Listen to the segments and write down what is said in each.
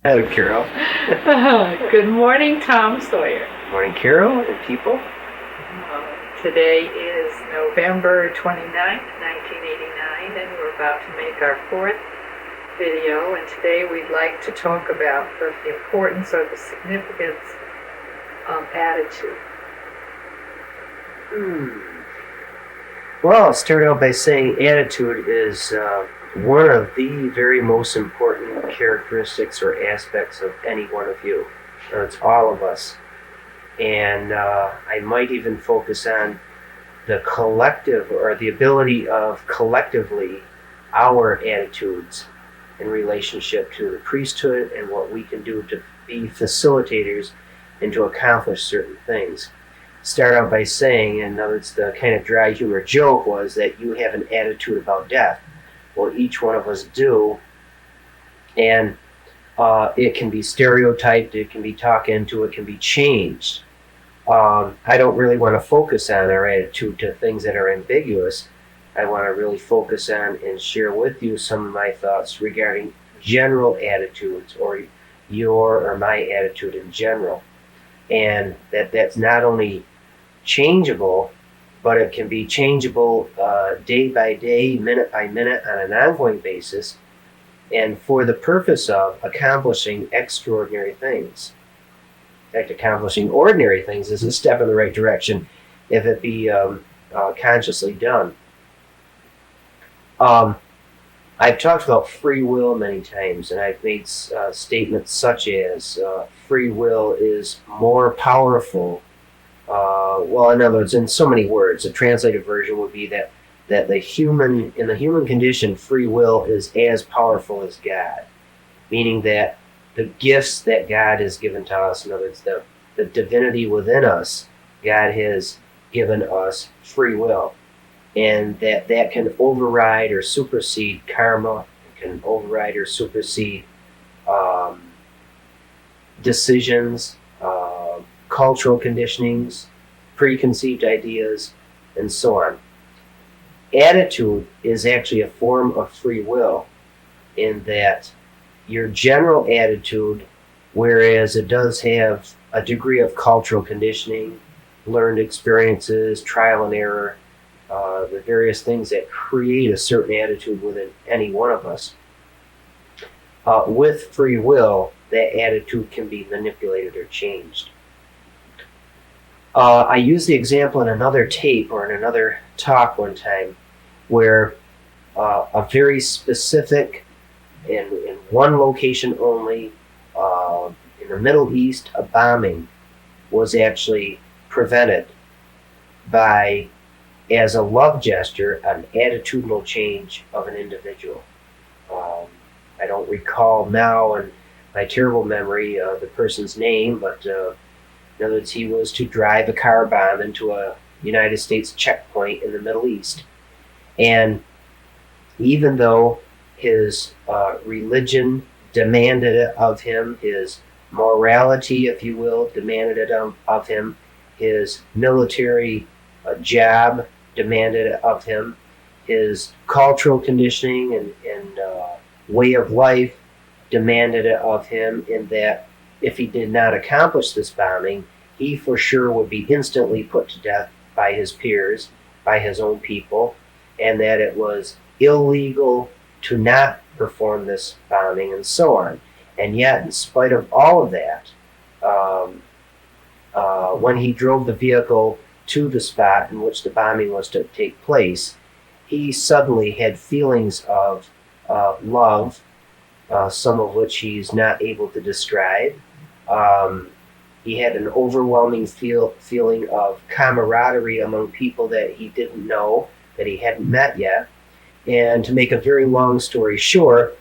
Hello, Carol. Good morning, Tom Sawyer. Morning, Carol and people. Today is November 29th, 1989, and we're about to make our fourth video. And today we'd like to talk about the importance or the significance of attitude. Well, I'll start out by saying attitude is one of the very most important characteristics or aspects of any one of you. It's all of us. And I might even focus on the collective or the ability of collectively our attitudes in relationship to the priesthood and what we can do to be facilitators and to accomplish certain things. Start out by saying, in other words, the kind of dry humor joke was that you have an attitude about death. Well, each one of us do, and it can be stereotyped, it can be talked into, it can be changed. I don't really want to focus on our attitude to things that are ambiguous. I want to really focus on and share with you some of my thoughts regarding general attitudes, or your or my attitude in general. And that's not only changeable, but it can be changeable day by day, minute by minute, on an ongoing basis, and for the purpose of accomplishing extraordinary things. In fact, accomplishing ordinary things is a step in the right direction if it be consciously done. I've talked about free will many times, and I've made statements such as free will is more powerful. Well, in other words, in so many words, a translated version would be that in the human condition, free will is as powerful as God, meaning that the gifts that God has given to us, in other words, the divinity within us, God has given us free will, and that can override or supersede karma, it can override or supersede decisions, cultural conditionings, preconceived ideas, and so on. Attitude is actually a form of free will, in that your general attitude, whereas it does have a degree of cultural conditioning, learned experiences, trial and error, the various things that create a certain attitude within any one of us. With free will, that attitude can be manipulated or changed. I used the example in another tape or in another talk one time where a very specific, in one location only, in the Middle East, a bombing was actually prevented by, as a love gesture, an attitudinal change of an individual. I don't recall now in my terrible memory the person's name, but in other words, he was to drive a car bomb into a United States checkpoint in the Middle East. And even though his religion demanded it of him, his morality, if you will, demanded it of him, his military job demanded it of him, his cultural conditioning and way of life demanded it of him, in that if he did not accomplish this bombing, he for sure would be instantly put to death by his peers, by his own people, and that it was illegal to not perform this bombing, and so on. And yet, in spite of all of that, when he drove the vehicle to the spot in which the bombing was to take place, he suddenly had feelings of love, some of which he's not able to describe. He had an overwhelming feeling of camaraderie among people that he didn't know, that he hadn't met yet. And to make a very long story short,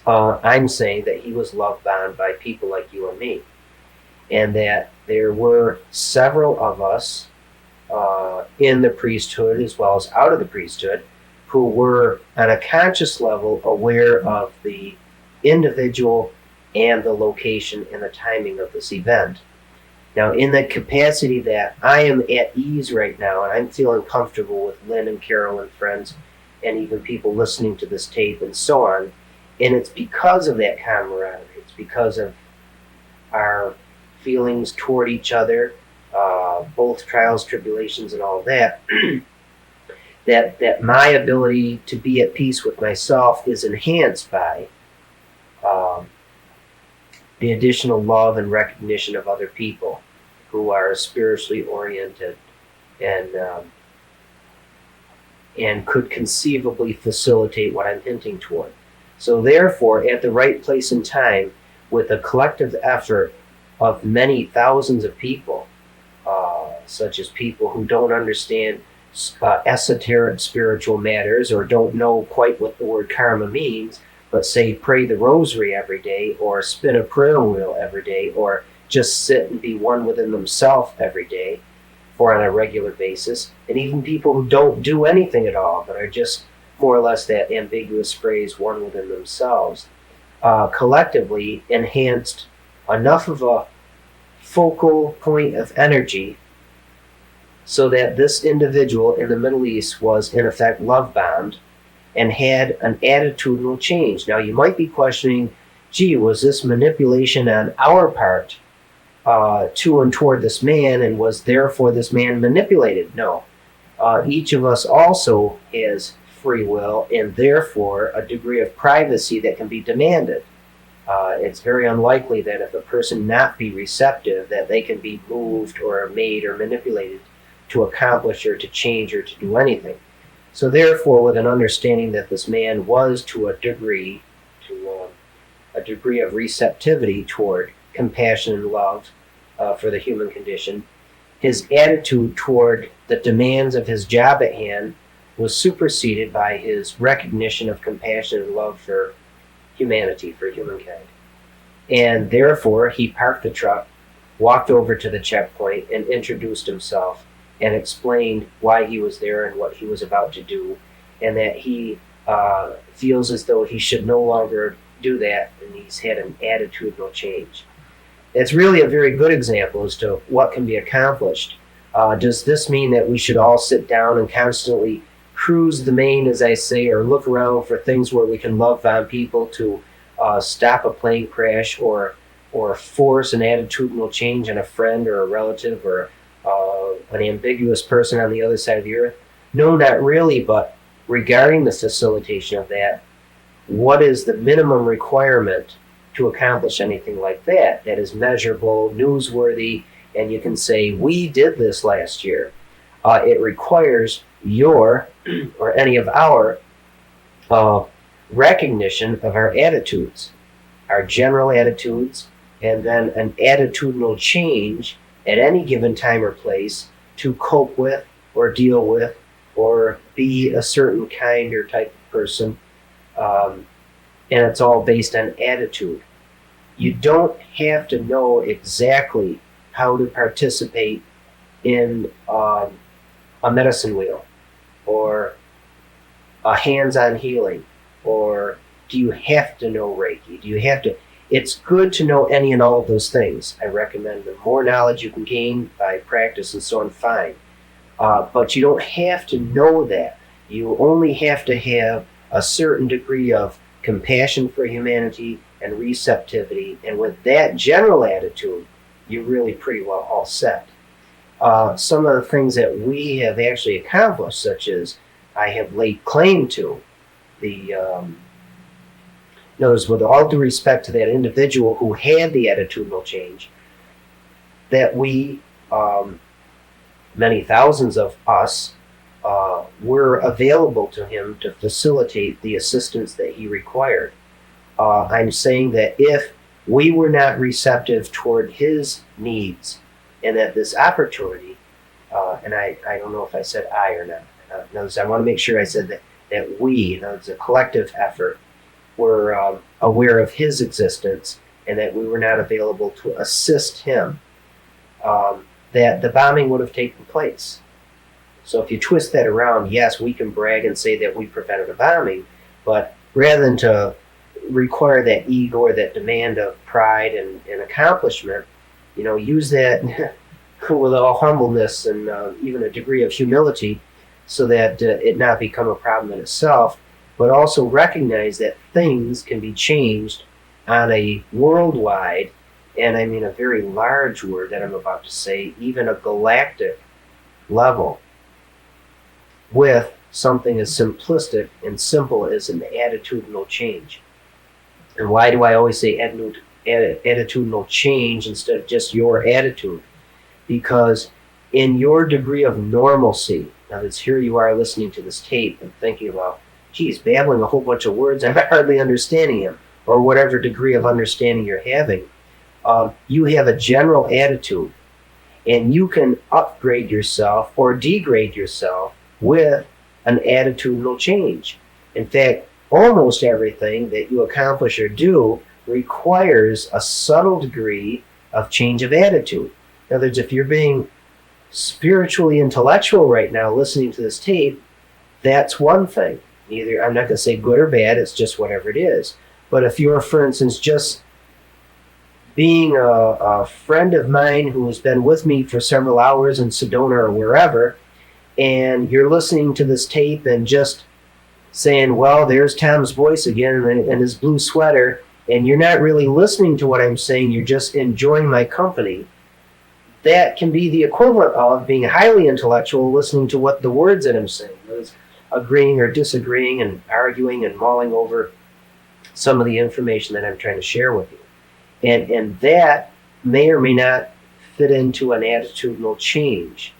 I'm saying that he was love bound by people like you and me, and that there were several of us in the priesthood as well as out of the priesthood who were on a conscious level aware of the individual and the location and the timing of this event. Now, in the capacity that I am at ease right now, and I'm feeling comfortable with Lynne and Carol and friends, and even people listening to this tape and so on, And it's because of that camaraderie. It's because of our feelings toward each other, both trials, tribulations, and all that, that my ability to be at peace with myself is enhanced by the additional love and recognition of other people who are spiritually oriented and could conceivably facilitate what I'm hinting toward. So therefore, at the right place and time, with a collective effort of many thousands of people, such as people who don't understand esoteric spiritual matters or don't know quite what the word karma means, but say pray the rosary every day or spin a prayer wheel every day or just sit and be one within themselves every day or on a regular basis, and even people who don't do anything at all but are just more or less that ambiguous phrase one within themselves, collectively enhanced enough of a focal point of energy so that this individual in the Middle East was in effect love bound and had an attitudinal change. Now you might be questioning, gee, was this manipulation on our part to and toward this man, and was therefore this man manipulated? No. Each of us also has free will and therefore a degree of privacy that can be demanded. It's very unlikely that if a person not be receptive that they can be moved or made or manipulated to accomplish or to change or to do anything. So therefore, with an understanding that this man was to a degree of receptivity toward compassion and love for the human condition, his attitude toward the demands of his job at hand was superseded by his recognition of compassion and love for humanity, for humankind. And therefore, he parked the truck, walked over to the checkpoint, and introduced himself and explained why he was there and what he was about to do, and that he feels as though he should no longer do that, and he's had an attitudinal change. It's really a very good example as to what can be accomplished. Does this mean that we should all sit down and constantly cruise the main, as I say, or look around for things where we can love on people to stop a plane crash or force an attitudinal change on a friend or a relative or an ambiguous person on the other side of the earth? No, not really, but regarding the facilitation of that, what is the minimum requirement to accomplish anything like that that is measurable, newsworthy, and you can say, we did this last year? It requires your or any of our recognition of our attitudes, our general attitudes, and then an attitudinal change at any given time or place to cope with or deal with or be a certain kind or type of person. And it's all based on attitude. You don't have to know exactly how to participate in a medicine wheel or a hands-on healing, or do you have to know Reiki? Do you have to? It's good to know any and all of those things. I recommend the more knowledge you can gain by practice and so on, fine. But you don't have to know that. You only have to have a certain degree of compassion for humanity and receptivity, and with that general attitude, you're really pretty well all set. Some of the things that we have actually accomplished, such as I have laid claim to the notice, with all due respect to that individual who had the attitudinal change, that we, many thousands of us, were available to him to facilitate the assistance that he required. I'm saying that if we were not receptive toward his needs, and that this opportunity, and I don't know if I said I or not. Notice I want to make sure I said that we, it's a collective effort, were aware of his existence and that we were not available to assist him, that the bombing would have taken place. So if you twist that around, yes, we can brag and say that we prevented a bombing, but rather than to require that ego or that demand of pride and accomplishment, use that with all humbleness and even a degree of humility so that it not become a problem in itself, but also recognize that things can be changed on a worldwide, and I mean a very large word that I'm about to say, even a galactic level, with something as simplistic and simple as an attitudinal change. And why do I always say attitudinal change instead of just your attitude? Because in your degree of normalcy, now that's here you are listening to this tape and thinking about, geez, babbling a whole bunch of words, I'm hardly understanding him, or whatever degree of understanding you're having, you have a general attitude, and you can upgrade yourself or degrade yourself with an attitudinal change. In fact, almost everything that you accomplish or do requires a subtle degree of change of attitude. In other words, if you're being spiritually intellectual right now listening to this tape, that's one thing. Either, I'm not going to say good or bad, it's just whatever it is. But if you're, for instance, just being a friend of mine who has been with me for several hours in Sedona or wherever, and you're listening to this tape and just saying, well, there's Tom's voice again and his blue sweater, and you're not really listening to what I'm saying, you're just enjoying my company, that can be the equivalent of being highly intellectual listening to what the words that I'm saying, agreeing or disagreeing and arguing and mulling over some of the information that I'm trying to share with you. And that may or may not fit into an attitudinal change.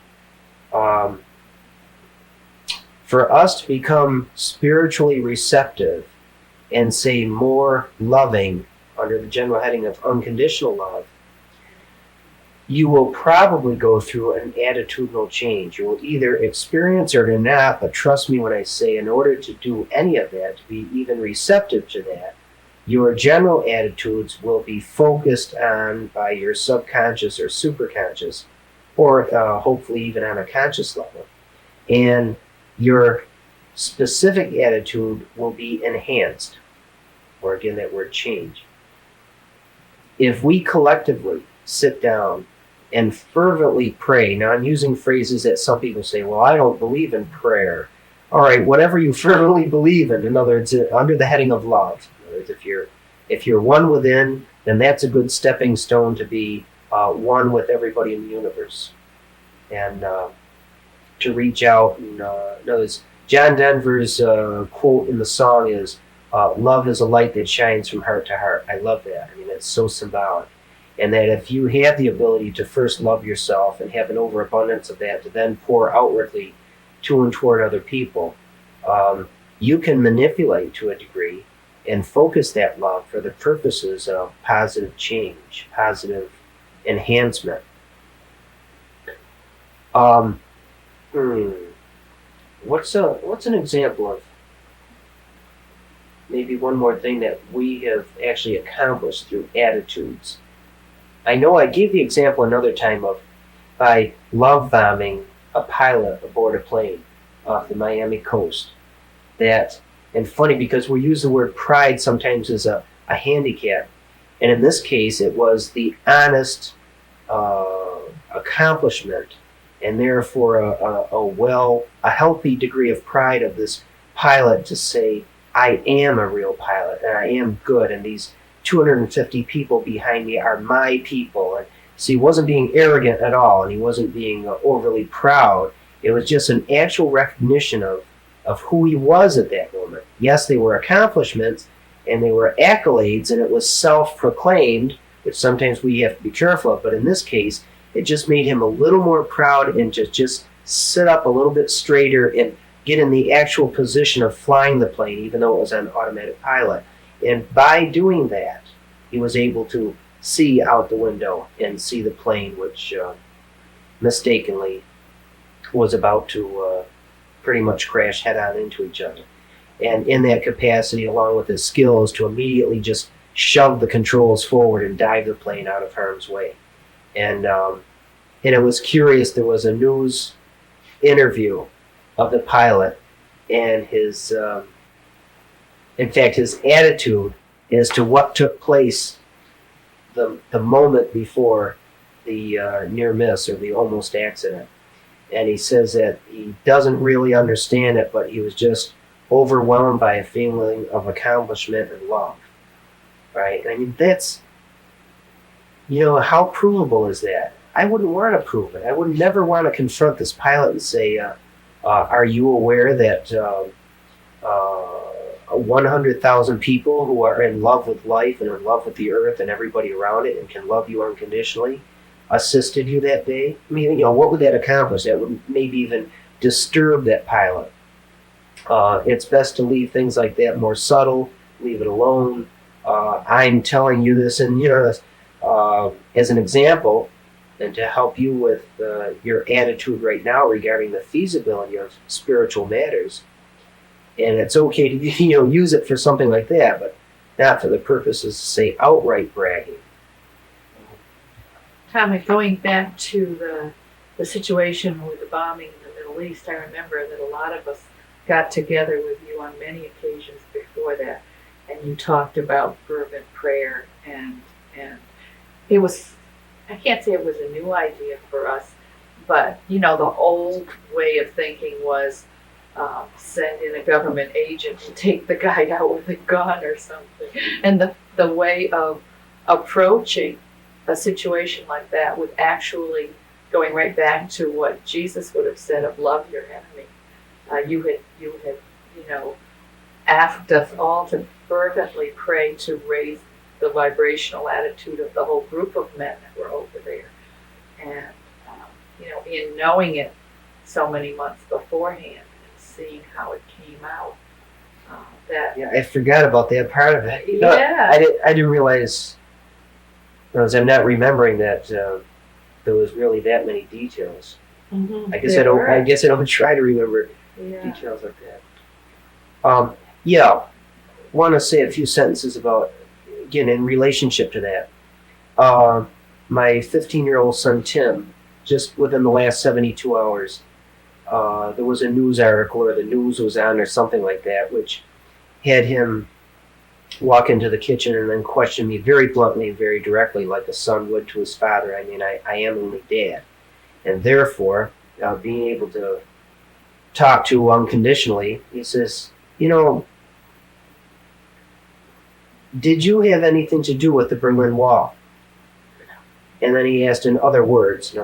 For us to become spiritually receptive and say more loving under the general heading of unconditional love, you will probably go through an attitudinal change. You will either experience it or not, but trust me when I say, in order to do any of that, to be even receptive to that, your general attitudes will be focused on by your subconscious or superconscious, or hopefully even on a conscious level. And your specific attitude will be enhanced, or again, that word change. If we collectively sit down and fervently pray, now I'm using phrases that some people say, well, I don't believe in prayer. All right, whatever you fervently believe in other words, under the heading of love. In other words, if you're one within, then that's a good stepping stone to be one with everybody in the universe. And to reach out. And, notice John Denver's quote in the song is, love is a light that shines from heart to heart. I love that. I mean, it's so symbolic. And that if you have the ability to first love yourself and have an overabundance of that to then pour outwardly to and toward other people, you can manipulate to a degree and focus that love for the purposes of positive change, positive enhancement. What's an example of maybe one more thing that we have actually accomplished through attitudes? I know I gave the example another time of by love bombing a pilot aboard a plane off the Miami coast. That, and funny because we use the word pride sometimes as a handicap, and in this case it was the honest accomplishment and therefore a healthy degree of pride of this pilot to say, I am a real pilot and I am good, and these 250 people behind me are my people. And so he wasn't being arrogant at all, and he wasn't being overly proud. It was just an actual recognition of who he was at that moment. Yes, they were accomplishments and they were accolades, and it was self-proclaimed, which sometimes we have to be careful of, but in this case it just made him a little more proud and just sit up a little bit straighter and get in the actual position of flying the plane, even though it was on automatic pilot. And by doing that, he was able to see out the window and see the plane, which mistakenly was about to pretty much crash head-on into each other. And in that capacity, along with his skills, to immediately just shove the controls forward and dive the plane out of harm's way. And it was curious, there was a news interview of the pilot, and his attitude as to what took place the moment before the near miss or the almost accident. And he says that he doesn't really understand it, but he was just overwhelmed by a feeling of accomplishment and love, right? I mean, that's, how provable is that? I wouldn't want to prove it. I would never want to confront this pilot and say, are you aware that 100,000 people who are in love with life and in love with the earth and everybody around it and can love you unconditionally assisted you that day? I mean, what would that accomplish? That would maybe even disturb that pilot. It's best to leave things like that more subtle, leave it alone. I'm telling you this, and as an example, and to help you with your attitude right now regarding the feasibility of spiritual matters. And it's okay to use it for something like that, but not for the purposes of, say, outright bragging. Tommy, going back to the situation with the bombing in the Middle East, I remember that a lot of us got together with you on many occasions before that, and you talked about fervent prayer, and it was, I can't say it was a new idea for us, but the old way of thinking was send in a government agent to take the guy out with a gun or something. And the way of approaching a situation like that with actually going right back to what Jesus would have said of love your enemy. You had asked us all to fervently pray to raise the vibrational attitude of the whole group of men that were over there. And, in knowing it so many months beforehand, seeing how it came out. I forgot about that part of it. Yeah. I didn't realize, as I'm not remembering that there was really that many details. Mm-hmm. I guess I don't try to remember details like that. Want to say a few sentences about, again, in relationship to that. My 15-year-old son Tim, just within the last 72 hours, there was a news article, or the news was on, or something like that, which had him walk into the kitchen and then question me very bluntly and very directly, like a son would to his father. I mean, I am only dad. And therefore, being able to talk to unconditionally, he says, did you have anything to do with the Berlin Wall? And then he asked in other words,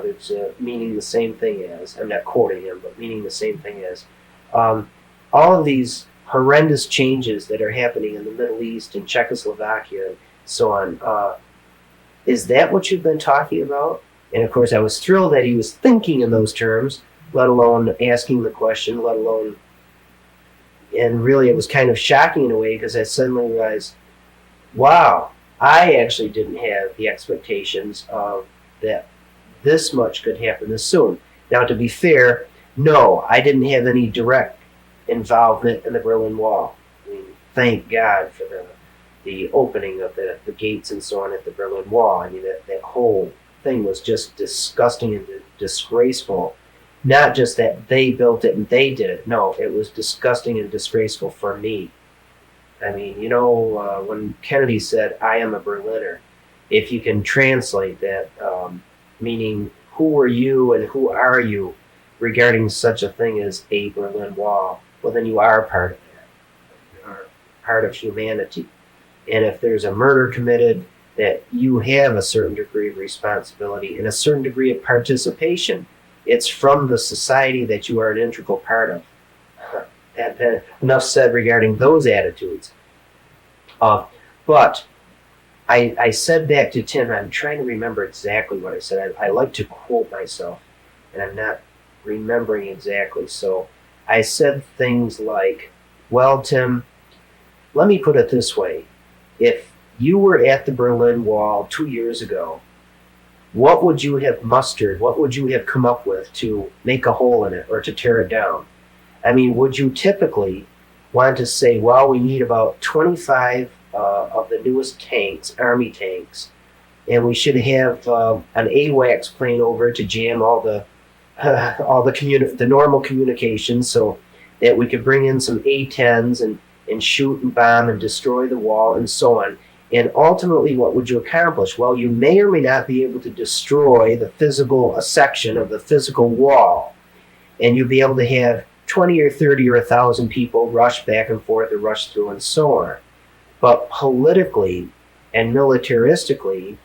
meaning the same thing as, I'm not quoting him, but meaning the same thing as, all of these horrendous changes that are happening in the Middle East and Czechoslovakia and so on, is that what you've been talking about? And of course I was thrilled that he was thinking in those terms, let alone asking the question, and really it was kind of shocking in a way, because I suddenly realized, wow, I actually didn't have the expectations of that this much could happen this soon. Now, to be fair, no, I didn't have any direct involvement in the Berlin Wall. I mean, thank God for the opening of the gates and so on at the Berlin Wall. I mean, that whole thing was just disgusting and disgraceful. Not just that they built it and they did it. No, it was disgusting and disgraceful for me. I mean, when Kennedy said, I am a Berliner, if you can translate that, meaning who are you and who are you regarding such a thing as a Berlin Wall, well, then you are part of that. You are part of humanity. And if there's a murder committed, that you have a certain degree of responsibility and a certain degree of participation. It's from the society that you are an integral part of. Enough said regarding those attitudes. But I said back to Tim, I'm trying to remember exactly what I said. I like to quote myself, and I'm not remembering exactly. So I said things like, well, Tim, let me put it this way. If you were at the Berlin Wall 2 years ago, what would you have mustered? What would you have come up with to make a hole in it or to tear it down? I mean, would you typically want to say, well, we need about 25 of the newest tanks, Army tanks, and we should have an AWACS plane over to jam all the normal communications so that we could bring in some A-10s and shoot and bomb and destroy the wall and so on. And ultimately, what would you accomplish? Well, you may or may not be able to destroy a section of the physical wall, and you'd be able to have 20 or 30 or 1,000 people rush back and forth or rush through and so on. But politically and militaristically,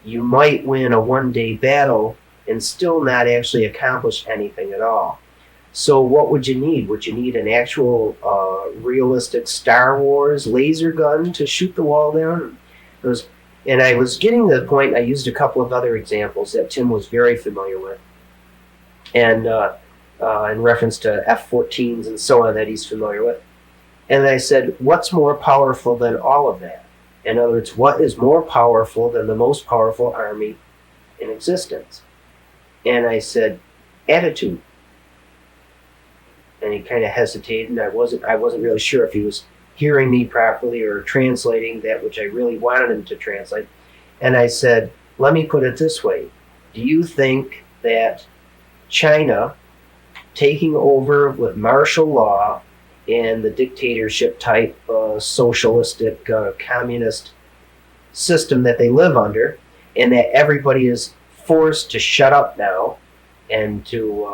you might win a one-day battle and still not actually accomplish anything at all. So what would you need? Would you need an actual realistic Star Wars laser gun to shoot the wall down? And I was getting to the point, I used a couple of other examples that Tim was very familiar with. And in reference to F-14s and so on that he's familiar with. And I said, what's more powerful than all of that? In other words, what is more powerful than the most powerful army in existence? And I said, attitude. And he kind of hesitated, and I wasn't really sure if he was hearing me properly or translating that which I really wanted him to translate. And I said, let me put it this way. Do you think that China taking over with martial law and the dictatorship type socialistic communist system that they live under, and that everybody is forced to shut up now, and to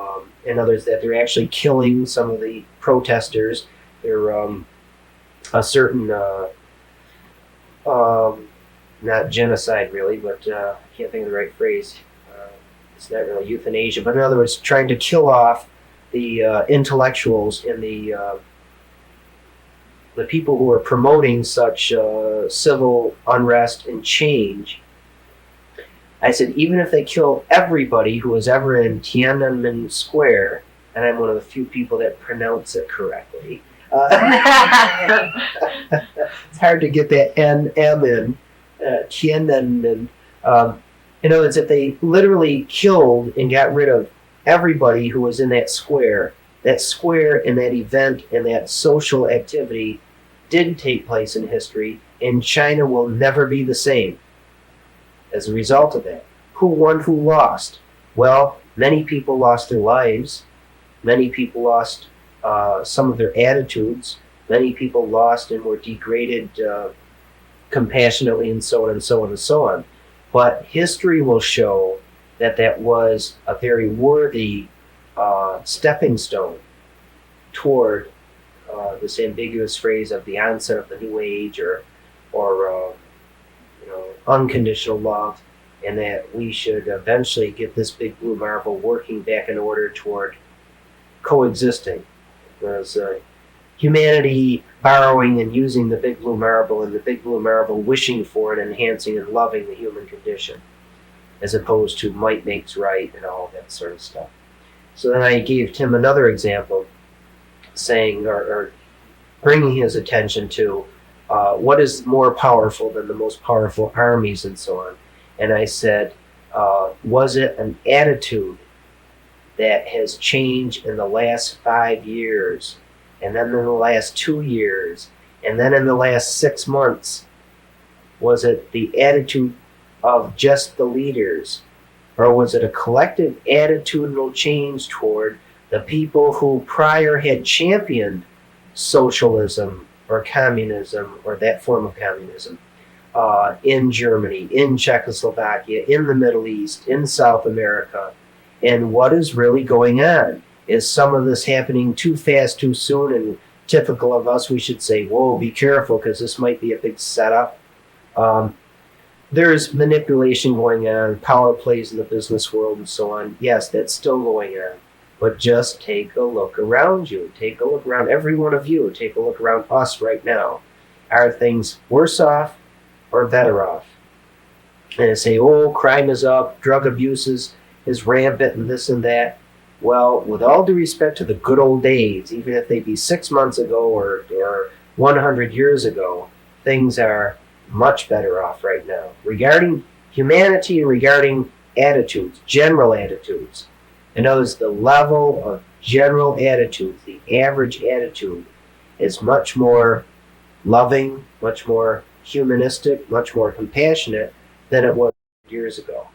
in others that they're actually killing some of the protesters, they're a certain not genocide really, but I can't think of the right phrase. It's not really euthanasia, but in other words, trying to kill off the intellectuals and the people who are promoting such civil unrest and change. I said, even if they kill everybody who was ever in Tiananmen Square, and I'm one of the few people that pronounce it correctly. It's hard to get that M in. Tiananmen. In other words, if they literally killed and got rid of everybody who was in that square and that event and that social activity did take place in history, and China will never be the same as a result of that. Who won, who lost? Well, many people lost their lives. Many people lost some of their attitudes. Many people lost and were degraded compassionately, and so on and so on and so on. But history will show that that was a very worthy stepping stone toward this ambiguous phrase of the onset of the new age, or unconditional love, and that we should eventually get this big blue marble working back in order toward coexisting. Whereas humanity borrowing and using the big blue marble, and the big blue marble wishing for it, enhancing and loving the human condition, as opposed to might makes right and all that sort of stuff. So then I gave Tim another example, saying, or bringing his attention to what is more powerful than the most powerful armies and so on. And I said, was it an attitude that has changed in the last 5 years, and then in the last 2 years, and then in the last 6 months? Was it the attitude of just the leaders, or was it a collective attitudinal change toward the people who prior had championed socialism or communism, or that form of communism, in Germany, in Czechoslovakia, in the Middle East, in South America? And what is really going on? Is some of this happening too fast, too soon? And typical of us, we should say, whoa, be careful, because this might be a big setup. There's manipulation going on, power plays in the business world and so on. Yes, that's still going on. But just take a look around you. Take a look around every one of you. Take a look around us right now. Are things worse off or better off? And they say, oh, crime is up, drug abuse is rampant, and this and that. Well, with all due respect to the good old days, even if they be 6 months ago or 100 years ago, things are much better off right now. Regarding humanity and regarding attitudes, general attitudes. In other words, the level of general attitudes, the average attitude, is much more loving, much more humanistic, much more compassionate than it was years ago.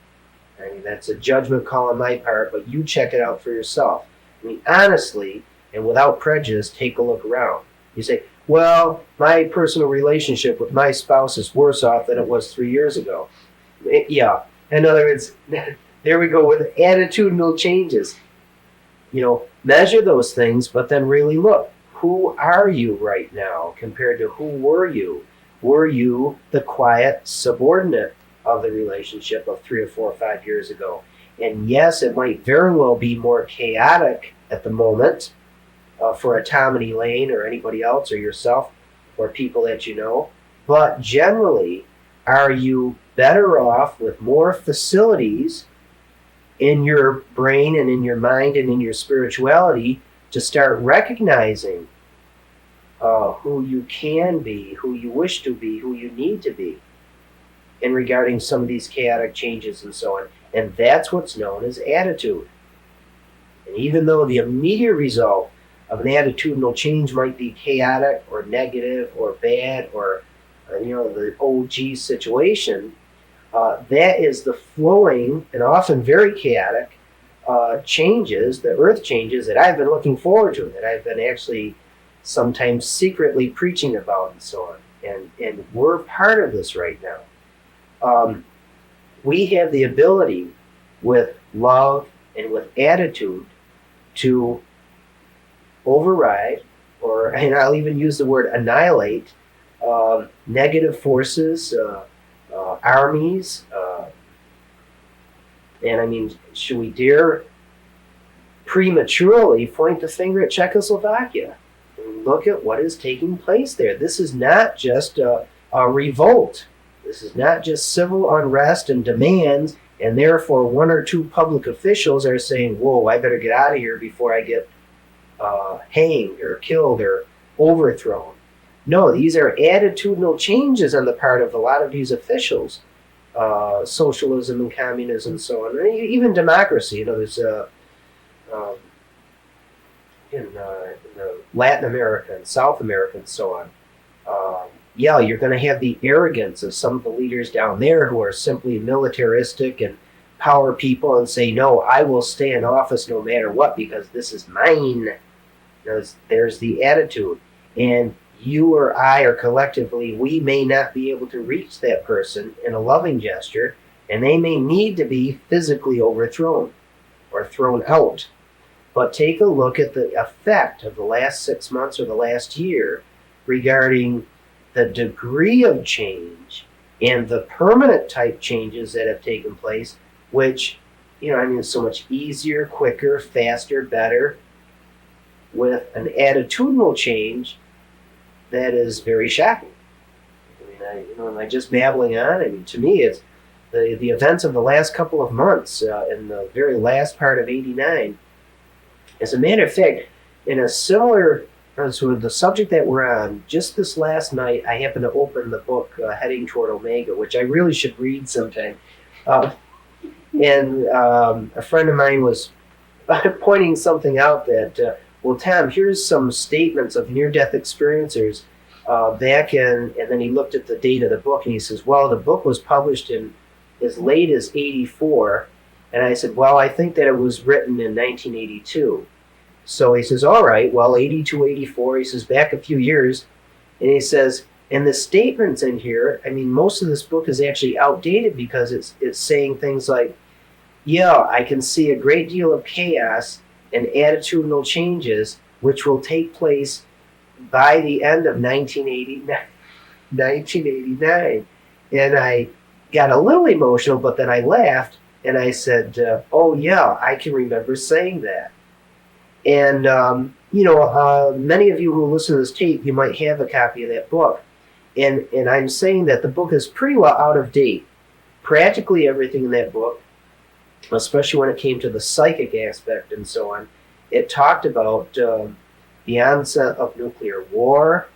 I mean, that's a judgment call on my part, but you check it out for yourself. I mean, honestly, and without prejudice, take a look around. You say, well, my personal relationship with my spouse is worse off than it was 3 years ago. In other words, there we go with attitudinal changes. measure those things, but then really look, who are you right now compared to who were you? Were you the quiet subordinate of the relationship of 3 or 4 or 5 years ago? And yes, it might very well be more chaotic at the moment for a Tom and Elaine or anybody else or yourself or people that you know. But generally, are you better off with more facilities in your brain and in your mind and in your spirituality to start recognizing who you can be, who you wish to be, who you need to be in regarding some of these chaotic changes and so on. And that's what's known as attitude. And even though the immediate result of an attitudinal change might be chaotic or negative or bad or the OG situation, that is the flowing and often very chaotic changes, the earth changes that I've been looking forward to, that I've been actually sometimes secretly preaching about and so on. And we're part of this right now. We have the ability with love and with attitude to override, and I'll even use the word annihilate, negative forces, armies, and I mean, should we dare prematurely point the finger at Czechoslovakia? Look at what is taking place there. This is not just a revolt. This is not just civil unrest and demands, and therefore one or two public officials are saying, whoa, I better get out of here before I get hanged or killed or overthrown. No, these are attitudinal changes on the part of a lot of these officials. Socialism and communism and so on, and even democracy. There's in Latin America and South America and so on. You're going to have the arrogance of some of the leaders down there who are simply militaristic and power people and say, no, I will stay in office no matter what because this is mine. There's the attitude. And you or I or collectively, we may not be able to reach that person in a loving gesture, and they may need to be physically overthrown or thrown out. But take a look at the effect of the last 6 months or the last year regarding the degree of change and the permanent type changes that have taken place, which, it's so much easier, quicker, faster, better, with an attitudinal change that is very shocking. Am I just babbling on? To me, it's the events of the last couple of months in the very last part of '89. As a matter of fact, in a similar sort of the subject that we're on, just this last night, I happened to open the book Heading Toward Omega, which I really should read sometime. And a friend of mine was pointing something out that, well, Tom, here's some statements of near-death experiencers back in, and then he looked at the date of the book, and he says, well, the book was published in as late as '84. And I said, well, I think that it was written in 1982. So he says, all right, well, 82, 84, he says, back a few years. And he says, and the statements in here, most of this book is actually outdated because it's saying things like, yeah, I can see a great deal of chaos and attitudinal changes which will take place by the end of 1989. And I got a little emotional, but then I laughed and I said, oh yeah, I can remember saying that. And, many of you who listen to this tape, you might have a copy of that book. And I'm saying that the book is pretty well out of date. Practically everything in that book, especially when it came to the psychic aspect and so on, it talked about the onset of nuclear war.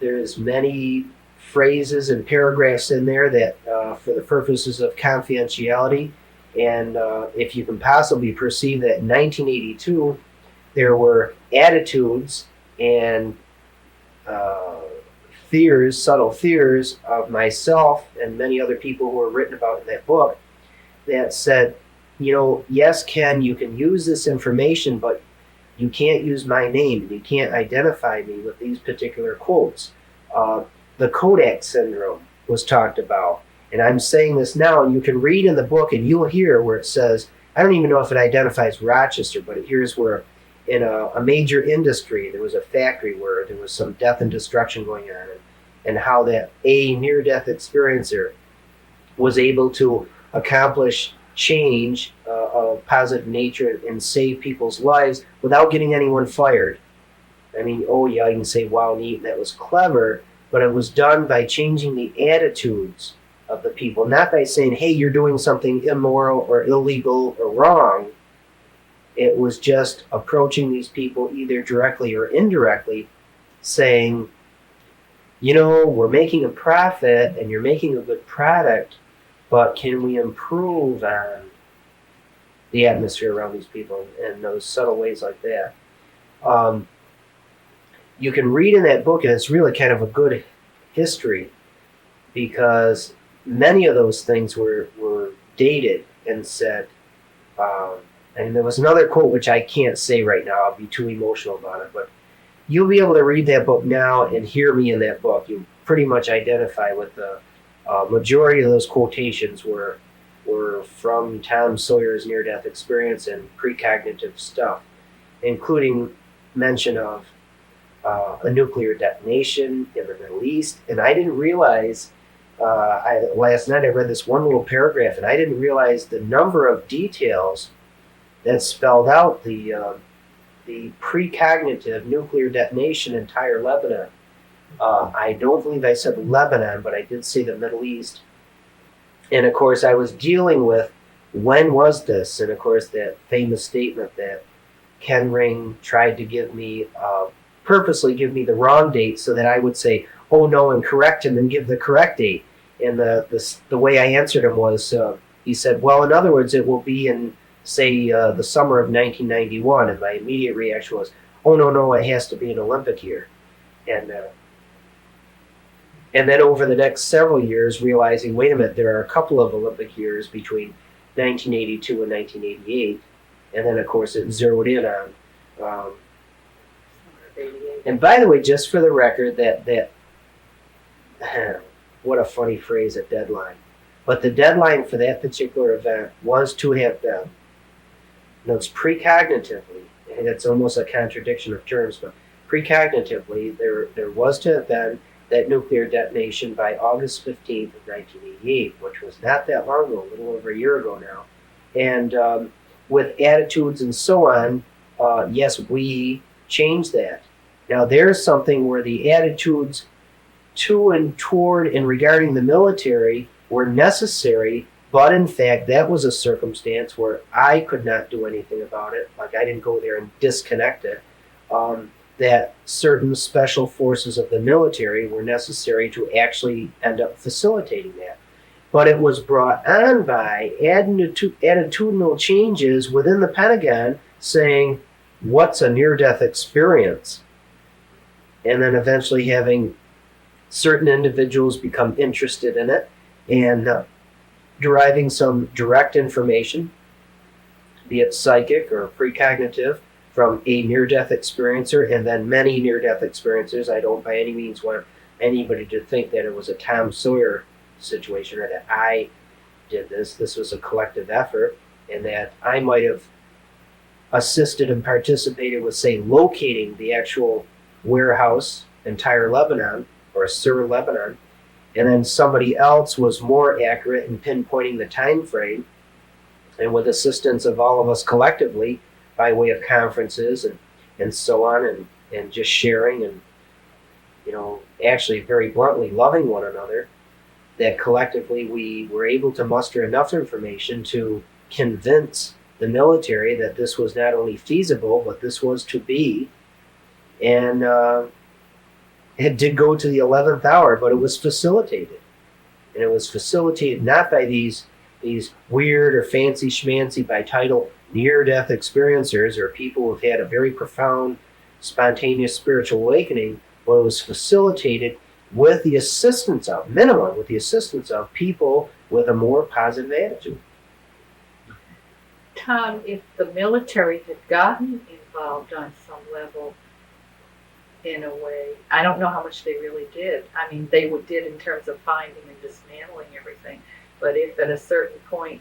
There's many phrases and paragraphs in there that, for the purposes of confidentiality, and if you can possibly perceive that in 1982, there were attitudes and fears, subtle fears of myself and many other people who were written about in that book that said, yes, Ken, you can use this information, but you can't use my name and you can't identify me with these particular quotes. The Kodak syndrome was talked about. And I'm saying this now, and you can read in the book and you'll hear where it says, I don't even know if it identifies Rochester, but here's where in a major industry, there was a factory where there was some death and destruction going on, and how that a near-death experiencer was able to accomplish change of positive nature and save people's lives without getting anyone fired. I mean, oh yeah, you can say, wow, neat, that was clever, but it was done by changing the attitudes of the people, not by saying, hey, you're doing something immoral or illegal or wrong. It was just approaching these people either directly or indirectly, saying, you know, we're making a profit and you're making a good product, but can we improve on the atmosphere around these people in those subtle ways like that? You can read in that book, and it's really kind of a good history, because many of those things were dated and said, and there was another quote which I can't say right now, I'll be too emotional about it, but you'll be able to read that book now and hear me in that book. You pretty much identify with the majority of those quotations were from Tom Sawyer's near-death experience and precognitive stuff, including mention of a nuclear detonation in the Middle East. And I didn't realize, last night I read this one little paragraph, and I didn't realize the number of details that spelled out the precognitive nuclear detonation in Tyre, Lebanon. I don't believe I said Lebanon, but I did say the Middle East. And of course, I was dealing with when was this? And of course, that famous statement that Ken Ring tried to give me, purposely give me the wrong date so that I would say, oh no, and correct him and give the correct date. And the way I answered him was, he said, well, in other words, it will be in, say, the summer of 1991. And my immediate reaction was, oh no, it has to be an Olympic year. And then over the next several years, realizing, wait a minute, there are a couple of Olympic years between 1982 and 1988. And then, of course, it zeroed in on. And by the way, just for the record, that what a funny phrase, a deadline. But the deadline for that particular event was to have been, it's precognitively, and it's almost a contradiction of terms, but precognitively, there was to have been that nuclear detonation by August 15th of 1988, which was not that long ago, a little over a year ago now. And with attitudes and so on, yes, we changed that. Now there's something where the attitudes to and toward and regarding the military were necessary, but in fact that was a circumstance where I could not do anything about it. Like, I didn't go there and disconnect it. That certain special forces of the military were necessary to actually end up facilitating that. But it was brought on by attitudinal changes within the Pentagon saying, what's a near-death experience? And then eventually having certain individuals become interested in it and deriving some direct information, be it psychic or precognitive, from a near-death experiencer, and then many near-death experiencers. I don't by any means want anybody to think that it was a Tom Sawyer situation or that I did this. This was a collective effort, and that I might have assisted and participated with, say, locating the actual warehouse in Tyre, Lebanon, or Sur, Lebanon, and then somebody else was more accurate in pinpointing the time frame, and with assistance of all of us collectively, by way of conferences and so on, and just sharing and, actually very bluntly loving one another, that collectively we were able to muster enough information to convince the military that this was not only feasible, but this was to be. And it did go to the 11th hour, but it was facilitated. And it was facilitated not by these weird or fancy schmancy by title near-death experiencers or people who've had a very profound, spontaneous spiritual awakening, but it was facilitated with the assistance of people with a more positive attitude. Tom, if the military had gotten involved on some level, in a way, I don't know how much they really did. I mean, did in terms of finding and dismantling everything, but if at a certain point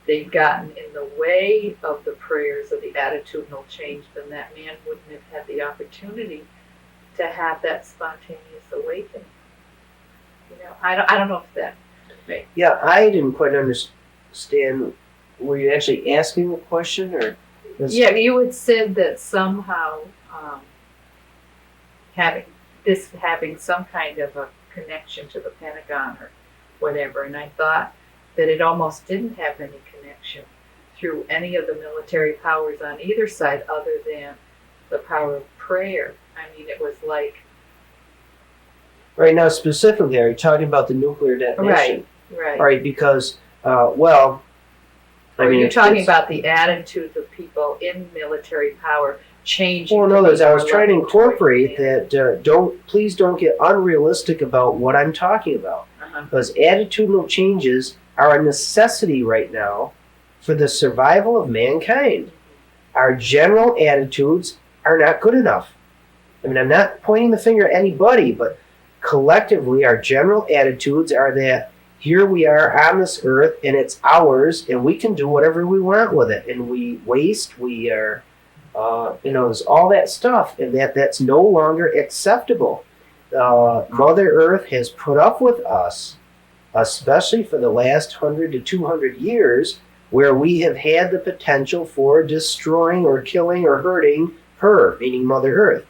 they'd gotten in the way of the prayers of the attitudinal change, then that man wouldn't have had the opportunity to have that spontaneous awakening. I don't know if that makes. Yeah, I didn't quite understand. Were you actually asking a question, or? Yeah, you had said that somehow having some kind of a connection to the Pentagon or whatever, and I thought that it almost didn't have any connection through any of the military powers on either side other than the power of prayer. I mean, it was like... Right now, specifically, are you talking about the nuclear detonation? Right. Right, because, You're talking about the attitudes of people in military power changing. Well, in others, I was trying to incorporate that. Please don't get unrealistic about what I'm talking about, because attitudinal changes are a necessity right now for the survival of mankind. Our general attitudes are not good enough. I mean, I'm not pointing the finger at anybody, but collectively, our general attitudes are that here we are on this earth and it's ours, and we can do whatever we want with it, and we waste, we are, there's all that stuff, and that's no longer acceptable. Mother Earth has put up with us, especially for the last 100 to 200 years, where we have had the potential for destroying or killing or hurting her, meaning Mother Earth,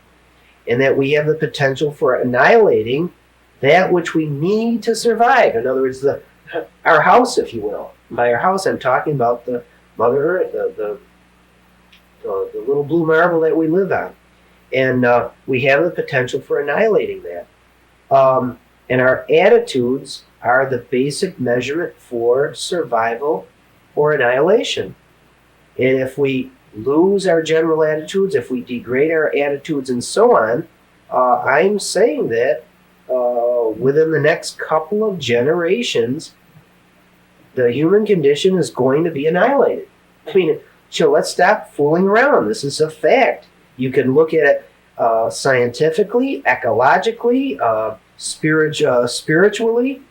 and that we have the potential for annihilating that which we need to survive. In other words, our house, if you will. By our house, I'm talking about the Mother Earth, the little blue marble that we live on. And we have the potential for annihilating that. And our attitudes are the basic measurement for survival or annihilation. And if we lose our general attitudes, if we degrade our attitudes and so on, I'm saying that within the next couple of generations, the human condition is going to be annihilated. I mean, let's stop fooling around. This is a fact. You can look at it scientifically, ecologically, spiritually,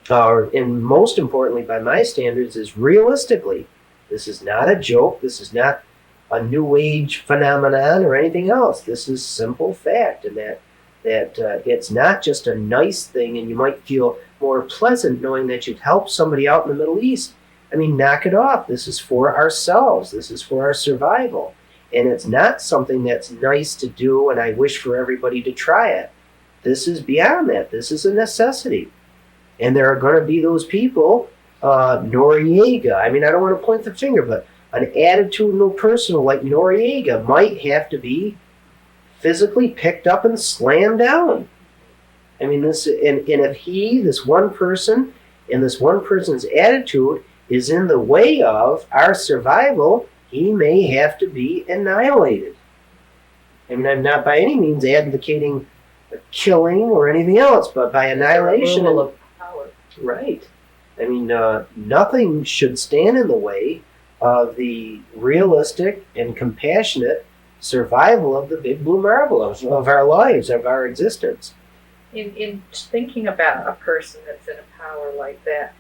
and most importantly, by my standards, is realistically. This is not a joke. This is not a new age phenomenon or anything else. This is simple fact, and that it's not just a nice thing, and you might feel more pleasant knowing that you'd help somebody out in the Middle East. I mean, knock it off. This is for ourselves. This is for our survival. And it's not something that's nice to do, and I wish for everybody to try it. This is beyond that. This is a necessity. And there are going to be those people, Noriega. I mean, I don't want to point the finger, but an attitudinal person like Noriega might have to be physically picked up and slammed down. I mean, and if this one person, and this one person's attitude is in the way of our survival, he may have to be annihilated. I mean, I'm not by any means advocating killing or anything else, but by annihilation. Of power. Right. I mean, nothing should stand in the way of the realistic and compassionate survival of the big blue marble of our lives, of our existence. In thinking about a person that's in a power like that,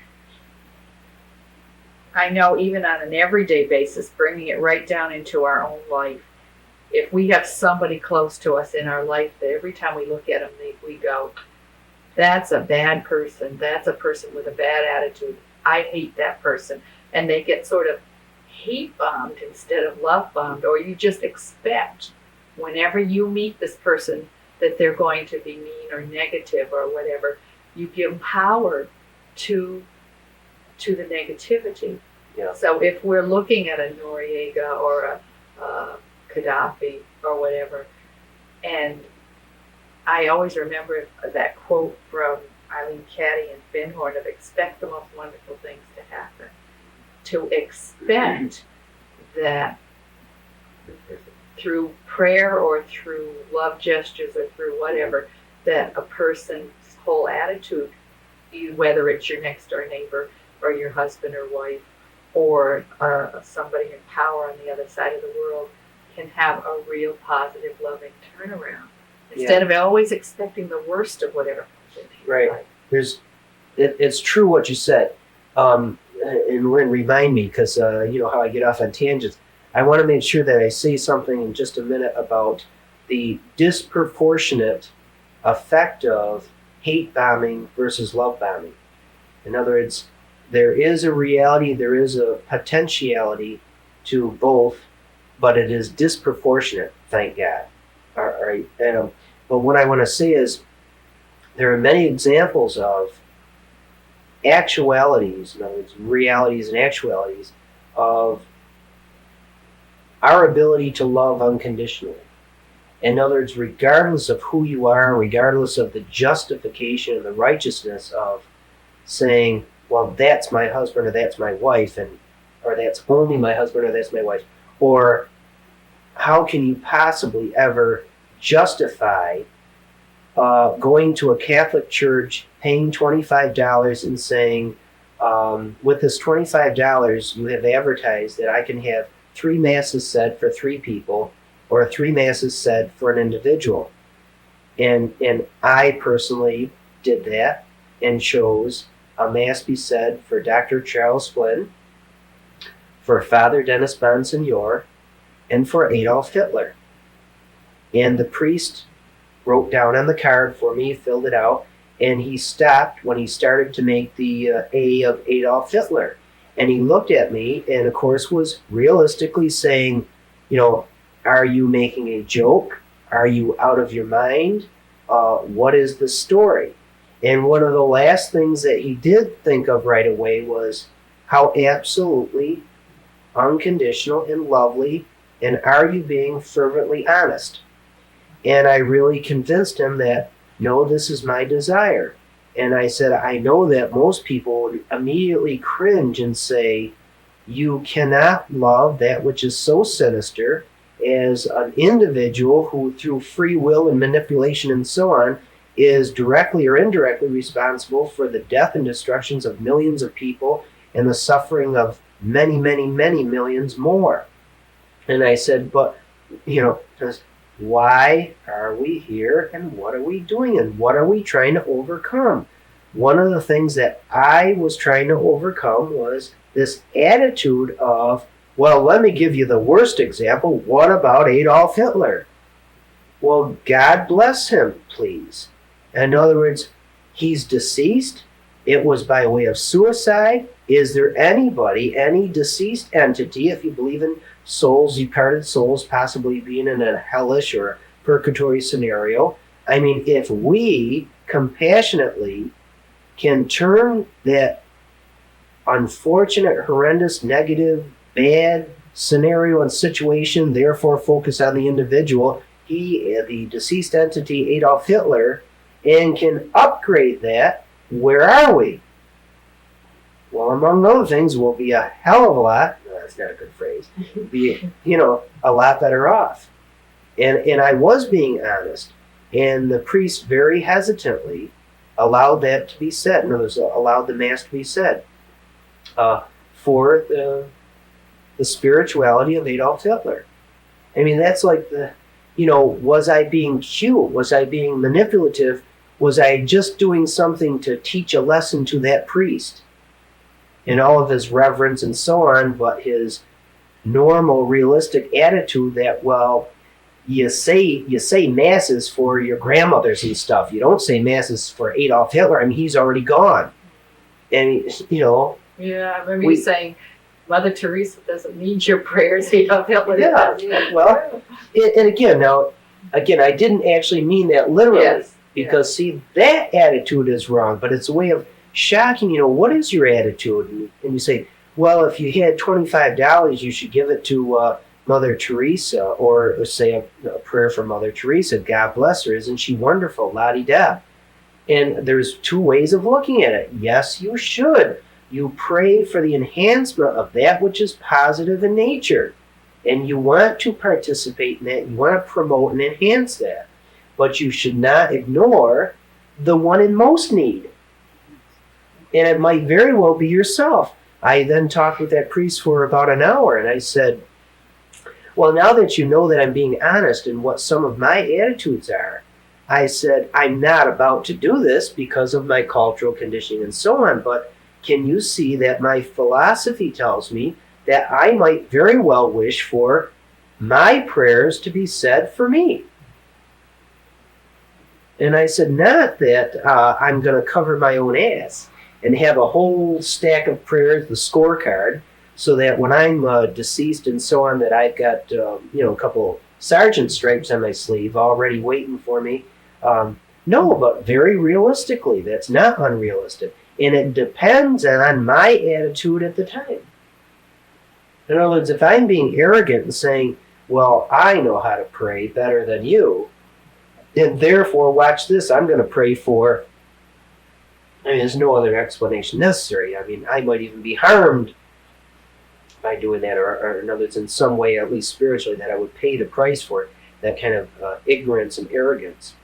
I know even on an everyday basis, bringing it right down into our own life, if we have somebody close to us in our life that every time we look at them, we go, that's a bad person. That's a person with a bad attitude. I hate that person. And they get sort of hate bombed instead of love bombed, or you just expect whenever you meet this person that they're going to be mean or negative or whatever. You give power to the negativity. Yeah. So if we're looking at a Noriega or a Gaddafi or whatever, and I always remember that quote from Eileen Caddy and Finhorn of expect the most wonderful things to happen. To expect that through prayer or through love gestures or through whatever, that a person's whole attitude, whether it's your next door neighbor or your husband or wife or somebody in power on the other side of the world, can have a real positive, loving turnaround. Instead of always expecting the worst of whatever comes into your life. It's true what you said. and Lynn, remind me, because you know how I get off on tangents. I want to make sure that I say something in just a minute about the disproportionate effect of hate bombing versus love bombing. In other words, there is a reality, there is a potentiality to both, but it is disproportionate, thank God. All right. But what I want to say is there are many examples of actualities, in other words, realities and actualities, of our ability to love unconditionally. In other words, regardless of who you are, regardless of the justification and the righteousness of saying, well, that's my husband or that's my wife, or that's only my husband or that's my wife, or how can you possibly ever justify going to a Catholic church, paying $25 and saying, with this $25, you have advertised that I can have 3 masses said for 3 people, or 3 masses said for an individual. And I personally did that and chose a mass be said for Dr. Charles Flynn, for Father Dennis Bonsignor, and for Adolf Hitler. And the priest wrote down on the card for me, filled it out, and he stopped when he started to make the A of Adolf Hitler. And he looked at me and, of course, was realistically saying, you know, are you making a joke? Are you out of your mind? What is the story? And one of the last things that he did think of right away was how absolutely unconditional and lovely, and are you being fervently honest? And I really convinced him that, no, this is my desire. And I said, I know that most people would immediately cringe and say, you cannot love that which is so sinister as an individual who, through free will and manipulation and so on, is directly or indirectly responsible for the death and destructions of millions of people and the suffering of many, many, many millions more. And I said, but, you know, why are we here and what are we doing and what are we trying to overcome? One of the things that I was trying to overcome was this attitude of, well, let me give you the worst example. What about Adolf Hitler? Well, God bless him, please. In other words, he's deceased. It was by way of suicide. Is there anybody, any deceased entity, if you believe in souls, departed souls, possibly being in a hellish or purgatory scenario? I mean, if we compassionately can turn that unfortunate, horrendous, negative, bad scenario and situation, therefore focus on the individual, he, the deceased entity, Adolf Hitler, and can upgrade that, where are we? Well, among other things, we'll be a hell of a lot, no, that's not a good phrase, be, you know, a lot better off. And I was being honest, and the priest very hesitantly allowed that to be said, in other words, allowed the mass to be said for the spirituality of Adolf Hitler. I mean, that's like the, you know, was I being cute? Was I being manipulative? Was I just doing something to teach a lesson to that priest in all of his reverence and so on, but his normal, realistic attitude that, well, you say masses for your grandmothers and stuff. You don't say masses for Adolf Hitler. I mean, he's already gone. And, you know. Yeah, I remember you saying, Mother Teresa doesn't need your prayers, Adolf Hitler does. Yeah, well, and again, I didn't actually mean that literally. Yes. Because, see, that attitude is wrong, but it's a way of shocking, you know, what is your attitude? And you say, well, if you had $25, you should give it to Mother Teresa, or say a prayer for Mother Teresa. God bless her. Isn't she wonderful? La-di-da. And there's 2 ways of looking at it. Yes, you should. You pray for the enhancement of that which is positive in nature. And you want to participate in that. You want to promote and enhance that. But you should not ignore the one in most need. And it might very well be yourself. I then talked with that priest for about an hour, and I said, well, now that you know that I'm being honest in what some of my attitudes are, I said, I'm not about to do this because of my cultural conditioning and so on, but can you see that my philosophy tells me that I might very well wish for my prayers to be said for me? And I said, not that I'm going to cover my own ass and have a whole stack of prayers, the scorecard, so that when I'm deceased and so on, that I've got a couple sergeant stripes on my sleeve already waiting for me. No, but very realistically, that's not unrealistic. And it depends on my attitude at the time. In other words, if I'm being arrogant and saying, well, I know how to pray better than you, and therefore, watch this, I'm going to pray for, there's no other explanation necessary. I might even be harmed by doing that, or in other words, in some way, at least spiritually, that I would pay the price for it, that kind of ignorance and arrogance.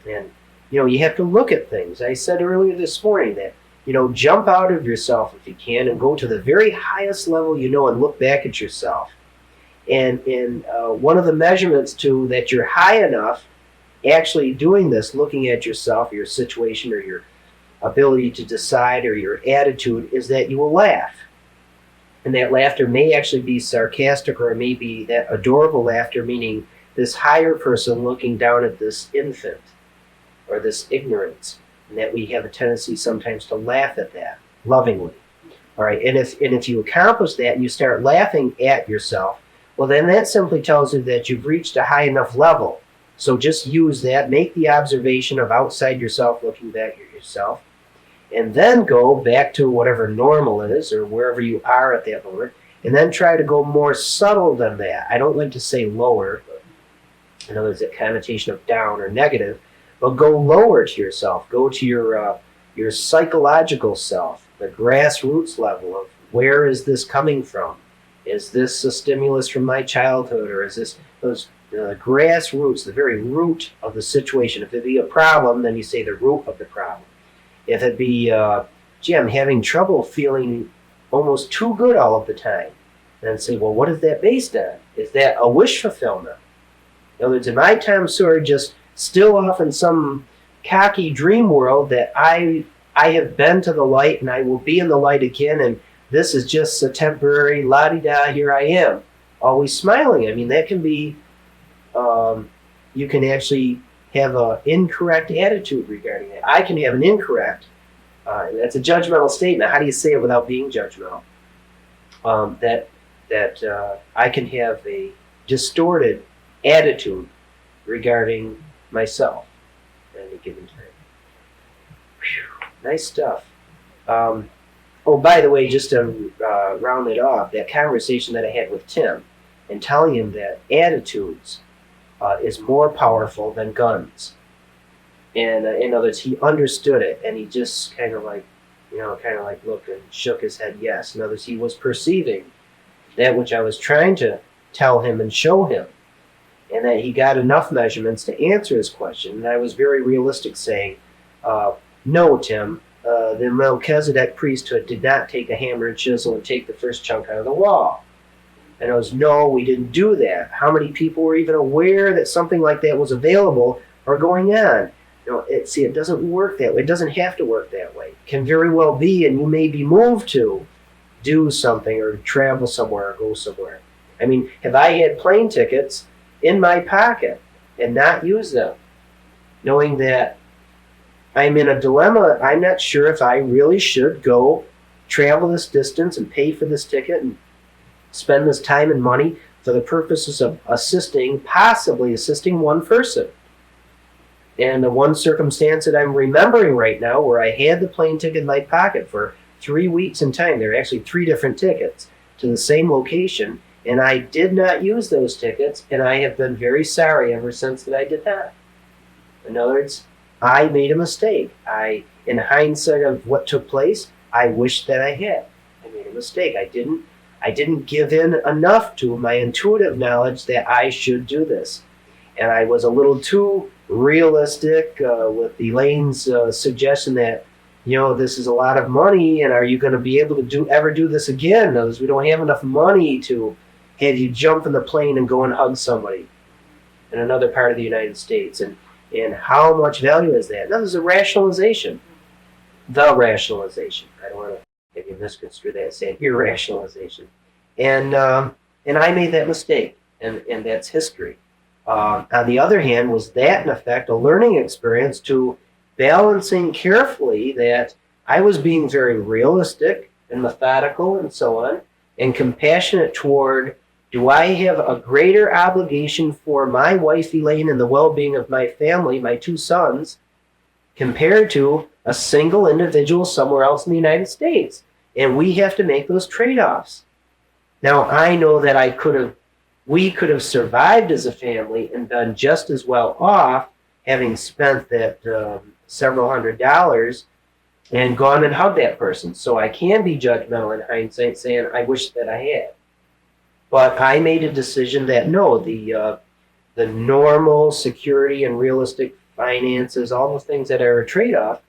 And, you have to look at things. I said earlier this morning that, jump out of yourself if you can and go to the very highest level and look back at yourself. And one of the measurements to that you're high enough actually doing this, looking at yourself, your situation, or your ability to decide, or your attitude, is that you will laugh. And that laughter may actually be sarcastic, or it may be that adorable laughter, meaning this higher person looking down at this infant or this ignorance, and that we have a tendency sometimes to laugh at that lovingly. All right, and if you accomplish that and you start laughing at yourself, well, then that simply tells you that you've reached a high enough level. So just use that, make the observation of outside yourself, looking back at yourself, and then go back to whatever normal is, or wherever you are at that moment, and then try to go more subtle than that. I don't like to say lower, but in other words, that connotation of down or negative, but go lower to yourself. Go to your psychological self, the grassroots level of where is this coming from? Is this a stimulus from my childhood, or is this those grassroots, the very root of the situation? If it be a problem, then you say the root of the problem. If it be, I'm having trouble feeling almost too good all of the time, then say, well, what is that based on? Is that a wish fulfillment? In other words, am I, Tom Sawyer, just still off in some cocky dream world that I have been to the light and I will be in the light again, and this is just a temporary la-di-da, here I am, always smiling? That can be, you can actually have an incorrect attitude regarding it. I can have an incorrect, that's a judgmental statement. How do you say it without being judgmental? That I can have a distorted attitude regarding myself at any given time. Whew, nice stuff. By the way, just to round it off, that conversation that I had with Tim, and telling him that attitudes is more powerful than guns. And in other words, he understood it, and he just kind of looked and shook his head yes. In other words, he was perceiving that which I was trying to tell him and show him, and that he got enough measurements to answer his question. And I was very realistic, saying, no, Tim, the Melchizedek priesthood did not take a hammer and chisel and take the first chunk out of the wall. And I was, no, we didn't do that. How many people were even aware that something like that was available or going on? It doesn't work that way. It doesn't have to work that way. It can very well be, and you may be moved to do something or travel somewhere or go somewhere. Have I had plane tickets in my pocket and not used them, knowing that I'm in a dilemma? I'm not sure if I really should go travel this distance and pay for this ticket and spend this time and money for the purposes of possibly assisting one person. And the one circumstance that I'm remembering right now, where I had the plane ticket in my pocket for 3 weeks in time, there are actually 3 different tickets to the same location, and I did not use those tickets, and I have been very sorry ever since that I did that. In other words, I made a mistake. In hindsight of what took place, I wish that I had. I made a mistake. I didn't give in enough to my intuitive knowledge that I should do this. And I was a little too realistic with Elaine's suggestion that, this is a lot of money, and are you going to be able to ever do this again? Notice we don't have enough money to have you jump in the plane and go and hug somebody in another part of the United States. And how much value is that? That is a rationalization. the rationalization. I don't want to have you misconstrue that as saying irrationalization. And I made that mistake, and that's history. On the other hand, was that in effect a learning experience to balancing carefully that I was being very realistic and methodical and so on, and compassionate toward, do I have a greater obligation for my wife Elaine and the well-being of my family, my two sons, compared to a single individual somewhere else in the United States? And we have to make those trade-offs. Now, I know that we could have survived as a family and done just as well off, having spent that several $100s and gone and hugged that person. So I can be judgmental in hindsight, saying I wish that I had. But I made a decision that no, the normal security and realistic finances, all the things that are a trade-off,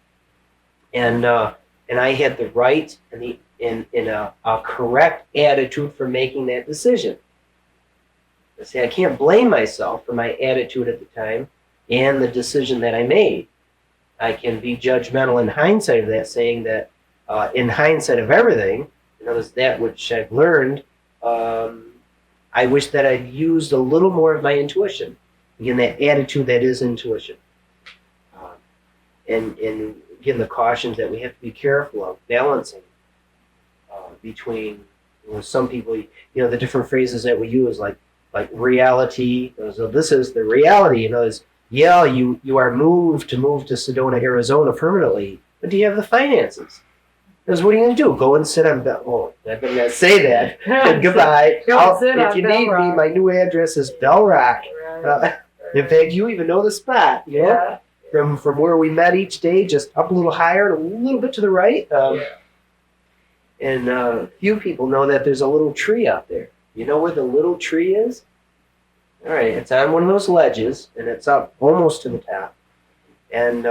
and I had the right and a correct attitude for making that decision. I can't blame myself for my attitude at the time and the decision that I made. I can be judgmental in hindsight of that, saying that in hindsight of everything, that which I've learned, I wish that I'd used a little more of my intuition. Again, that attitude that is intuition. And again, the cautions that we have to be careful of, balancing between some people, the different phrases that we use, like reality. So this is the reality. Is you are moved to Sedona, Arizona permanently, but do you have the finances? Because what are you going to do? Go and sit on Bell? Oh, I better not say that. Goodbye. If you need me, my new address is Bell Rock. In fact, you even know the spot. Yeah. From where we met each day, just up a little higher and a little bit to the right. And few people know that there's a little tree out there. You know where the little tree is? All right, it's on one of those ledges, and it's up almost to the top. And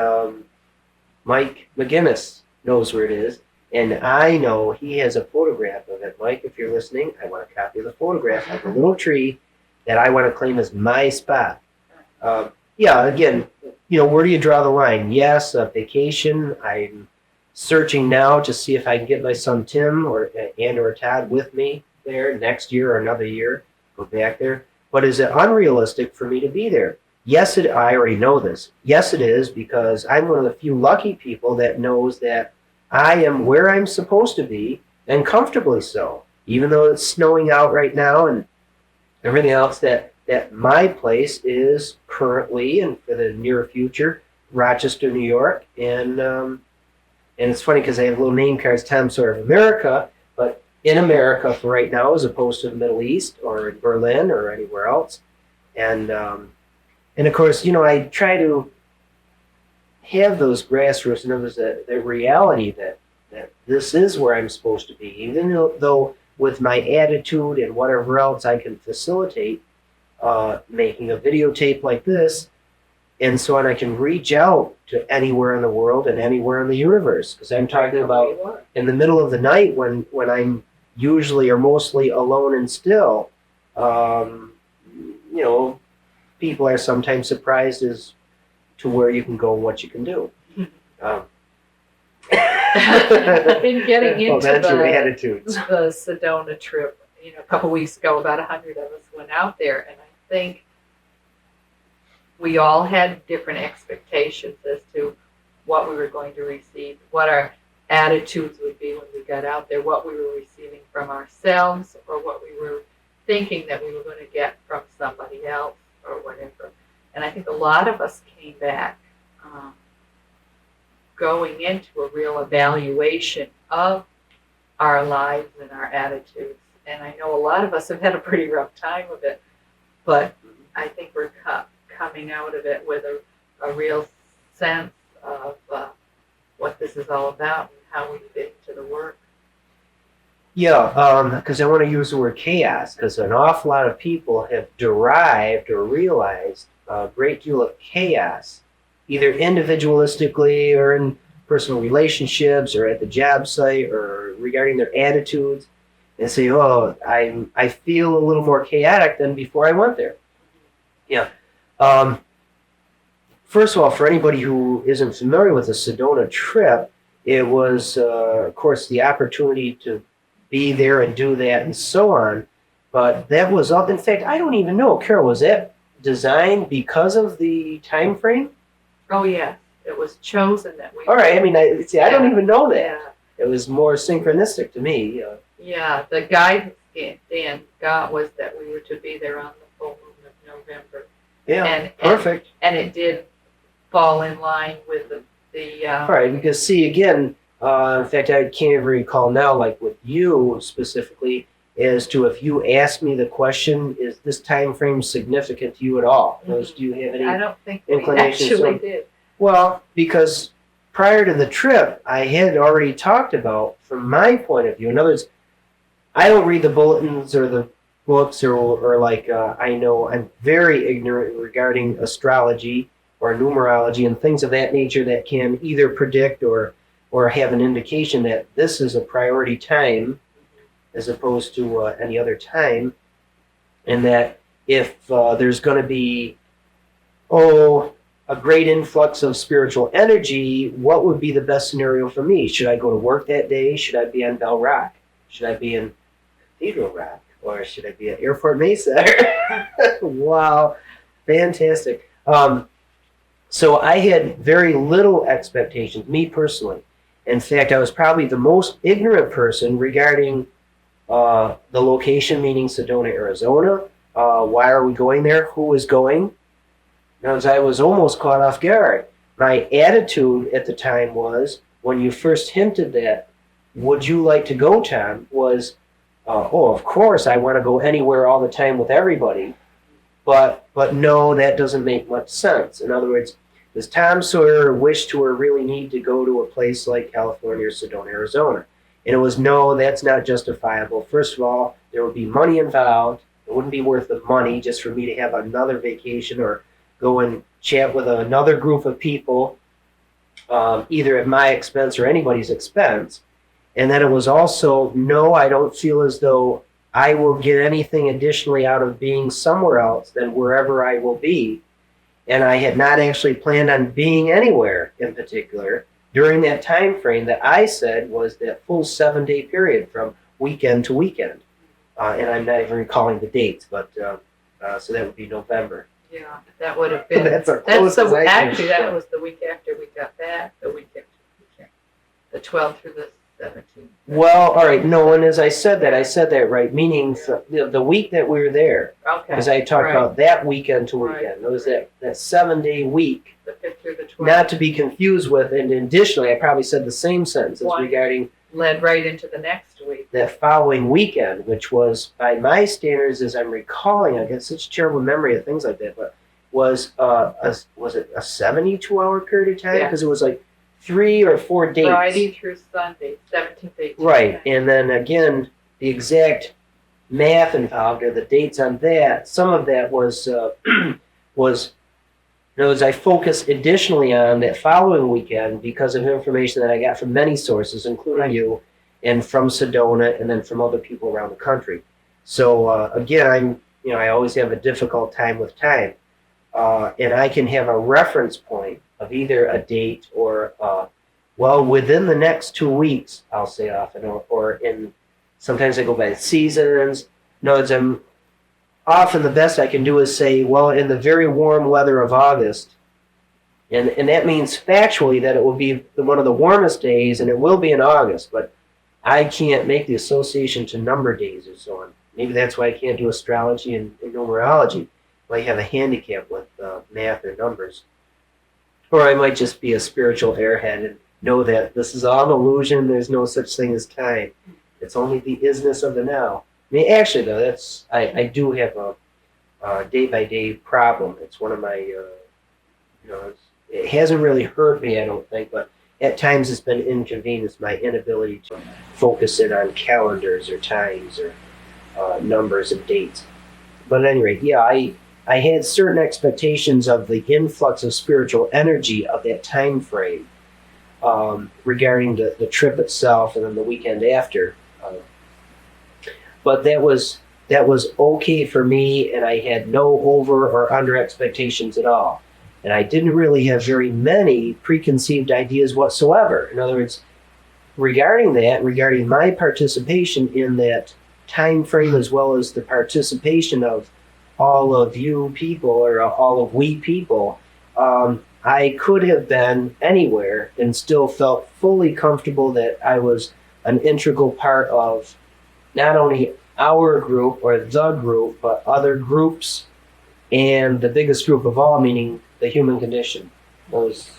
Mike McGinnis knows where it is, and I know he has a photograph of it. Mike, if you're listening, I want a copy of the photograph of the little tree that I want to claim as my spot. Again, where do you draw the line? Yes, a vacation. I'm searching now to see if I can get my son Tim or Todd with me there next year or another year, go back there. But is it unrealistic for me to be there? Yes, I already know this. Yes, it is, because I'm one of the few lucky people that knows that I am where I'm supposed to be, and comfortably so. Even though it's snowing out right now and everything else, that my place is currently, and for the near future, Rochester, New York. And it's funny because I have little name cards, Tom Sawyer of America, but in America for right now, as opposed to the Middle East or in Berlin or anywhere else. And of course, I try to have those grassroots, the reality that this is where I'm supposed to be, even though with my attitude and whatever else I can facilitate making a videotape like this, and so on, I can reach out to anywhere in the world and anywhere in the universe. Because I'm talking about in the middle of the night when I'm usually or mostly alone and still. People are sometimes surprised as to where you can go and what you can do. In getting into the attitudes. The Sedona trip, a couple weeks ago, about 100 of us went out there, and I think we all had different expectations as to what we were going to receive, what our attitudes would be when we got out there, what we were receiving from ourselves, or what we were thinking that we were going to get from somebody else or whatever. And I think a lot of us came back going into a real evaluation of our lives and our attitudes. And I know a lot of us have had a pretty rough time with it, but I think we're coming out of it with a real sense of what this is all about and how we fit into the work. Yeah, because I want to use the word chaos, because an awful lot of people have derived or realized a great deal of chaos, either individualistically or in personal relationships or at the job site or regarding their attitudes, and say, oh, I feel a little more chaotic than before I went there. Yeah. First of all, for anybody who isn't familiar with the Sedona trip, It was, of course, the opportunity to be there and do that and so on. But that was all. In fact, I don't even know, Carol, was that designed because of the time frame? Oh, yeah. It was chosen that we. All right. I mean, I don't even know that. Yeah. It was more synchronistic to me. Yeah. The guidance Dan got was that we were to be there on the full moon of November. Yeah. Perfect. And it did fall in line with the All right, because see, again, in fact, I can't even recall now, like with you specifically, as to if you asked me the question, is this time frame significant to you at all? Do you have any I don't think we inclination? actually did. Well, because prior to the trip, I had already talked about, from my point of view, in other words, I don't read the bulletins or the books or like, I know I'm very ignorant regarding astrology or numerology and things of that nature that can either predict or have an indication that this is a priority time as opposed to any other time, and that if there's going to be a great influx of spiritual energy, what would be the best scenario for me? Should I go to work that day? Should I be on Bell Rock? Should I be in Cathedral Rock? Or should I be at Airport Mesa? Wow, fantastic. So I had very little expectations, me personally. In fact, I was probably the most ignorant person regarding the location, meaning Sedona, Arizona. Why are we going there? Who is going? Because I was almost caught off guard. My attitude at the time was, when you first hinted that, would you like to go, Tom, was, of course, I want to go anywhere all the time with everybody. But no, that doesn't make much sense. In other words, does Tom Sawyer wish to or really need to go to a place like California or Sedona, Arizona? And it was, no, that's not justifiable. First of all, there would be money involved. It wouldn't be worth the money just for me to have another vacation or go and chat with another group of people, either at my expense or anybody's expense. And then it was also, no, I don't feel as though I will get anything additionally out of being somewhere else than wherever I will be. And I had not actually planned on being anywhere in particular during that time frame that I said was that full 7-day period from weekend to weekend. And I'm not even recalling the dates, but so that would be November. Yeah, that would have been. Actually, that was the week after we got back. The week after the 12th through the 17th. Well, all right. No, and as I said that right. Meaning the week that we were there. Okay. Because I talked about that weekend to weekend. It was that 7-day week. The 5th through the 12th. Not to be confused with, and additionally, I probably said the same sentence regarding. Led right into the next week. That following weekend, which was, by my standards, as I'm recalling, I got such terrible memory of things like that, but was it a 72-hour period of time? Because it was like 3 or 4 days. Friday through Sunday, 17th, 18th. Right, and then again, the exact math involved or the dates on that. Some of that was I focused additionally on that following weekend because of information that I got from many sources, including you, and from Sedona, and then from other people around the country. So again, I always have a difficult time with time, and I can have a reference point of either a date or within the next 2 weeks, I'll say often, or in sometimes I go by seasons. Often the best I can do is say, well, in the very warm weather of August, and that means factually that it will be one of the warmest days, and it will be in August, but I can't make the association to number days or so on. Maybe that's why I can't do astrology and numerology. I have a handicap with math or numbers. Or I might just be a spiritual airhead and know that this is all an illusion, there's no such thing as time. It's only the isness of the now. I mean, actually, though, I do have a day-by-day problem. It's one of my, it hasn't really hurt me, I don't think, but at times it's been inconvenienced, my inability to focus in on calendars or times or numbers and dates. But at any rate, yeah, I had certain expectations of the influx of spiritual energy of that time frame regarding the trip itself and then the weekend after. But that was okay for me, and I had no over or under expectations at all. And I didn't really have very many preconceived ideas whatsoever. In other words, regarding my participation in that time frame, as well as the participation of all of you people, or all of we people, I could have been anywhere and still felt fully comfortable that I was an integral part of not only our group or the group, but other groups, and the biggest group of all, meaning the human condition. It was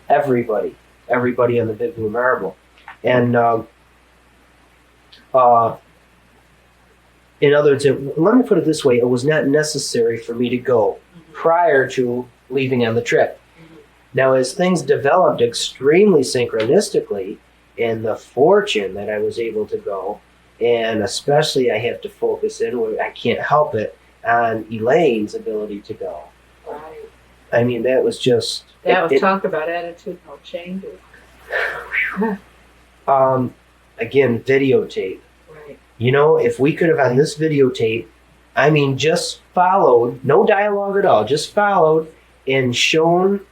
everybody on the Big Blue Marble. And in other words, let me put it this way, it was not necessary for me to go prior to leaving on the trip. Now, as things developed extremely synchronistically, and the fortune that I was able to go, and especially I have to focus in, where I can't help it, on Elaine's ability to go. Right. I mean, that was just... talk about attitudinal changes. Again, videotape. Right. You know, if we could have on this videotape, I mean, just followed, no dialogue at all, just followed and shown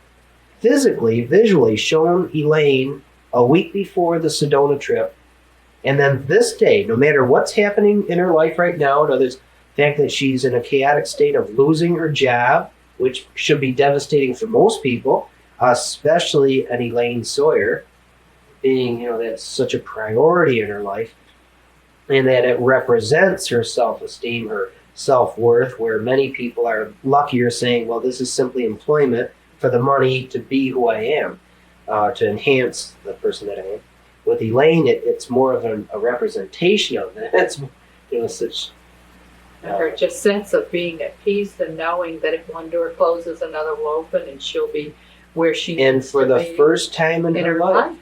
visually shown Elaine a week before the Sedona trip. And then this day, no matter what's happening in her life right now, in other words, the fact that she's in a chaotic state of losing her job, which should be devastating for most people, especially an Elaine Sawyer, being, you know, that's such a priority in her life, and that it represents her self-esteem, her self-worth, where many people are luckier saying, well, this is simply employment for the money to be who I am, to enhance the person that I am. With Elaine, it's more of a representation of that. It's, you know, such... her just sense of being at peace and knowing that if one door closes, another will open, and she'll be where she and needs for to the be first time in her life.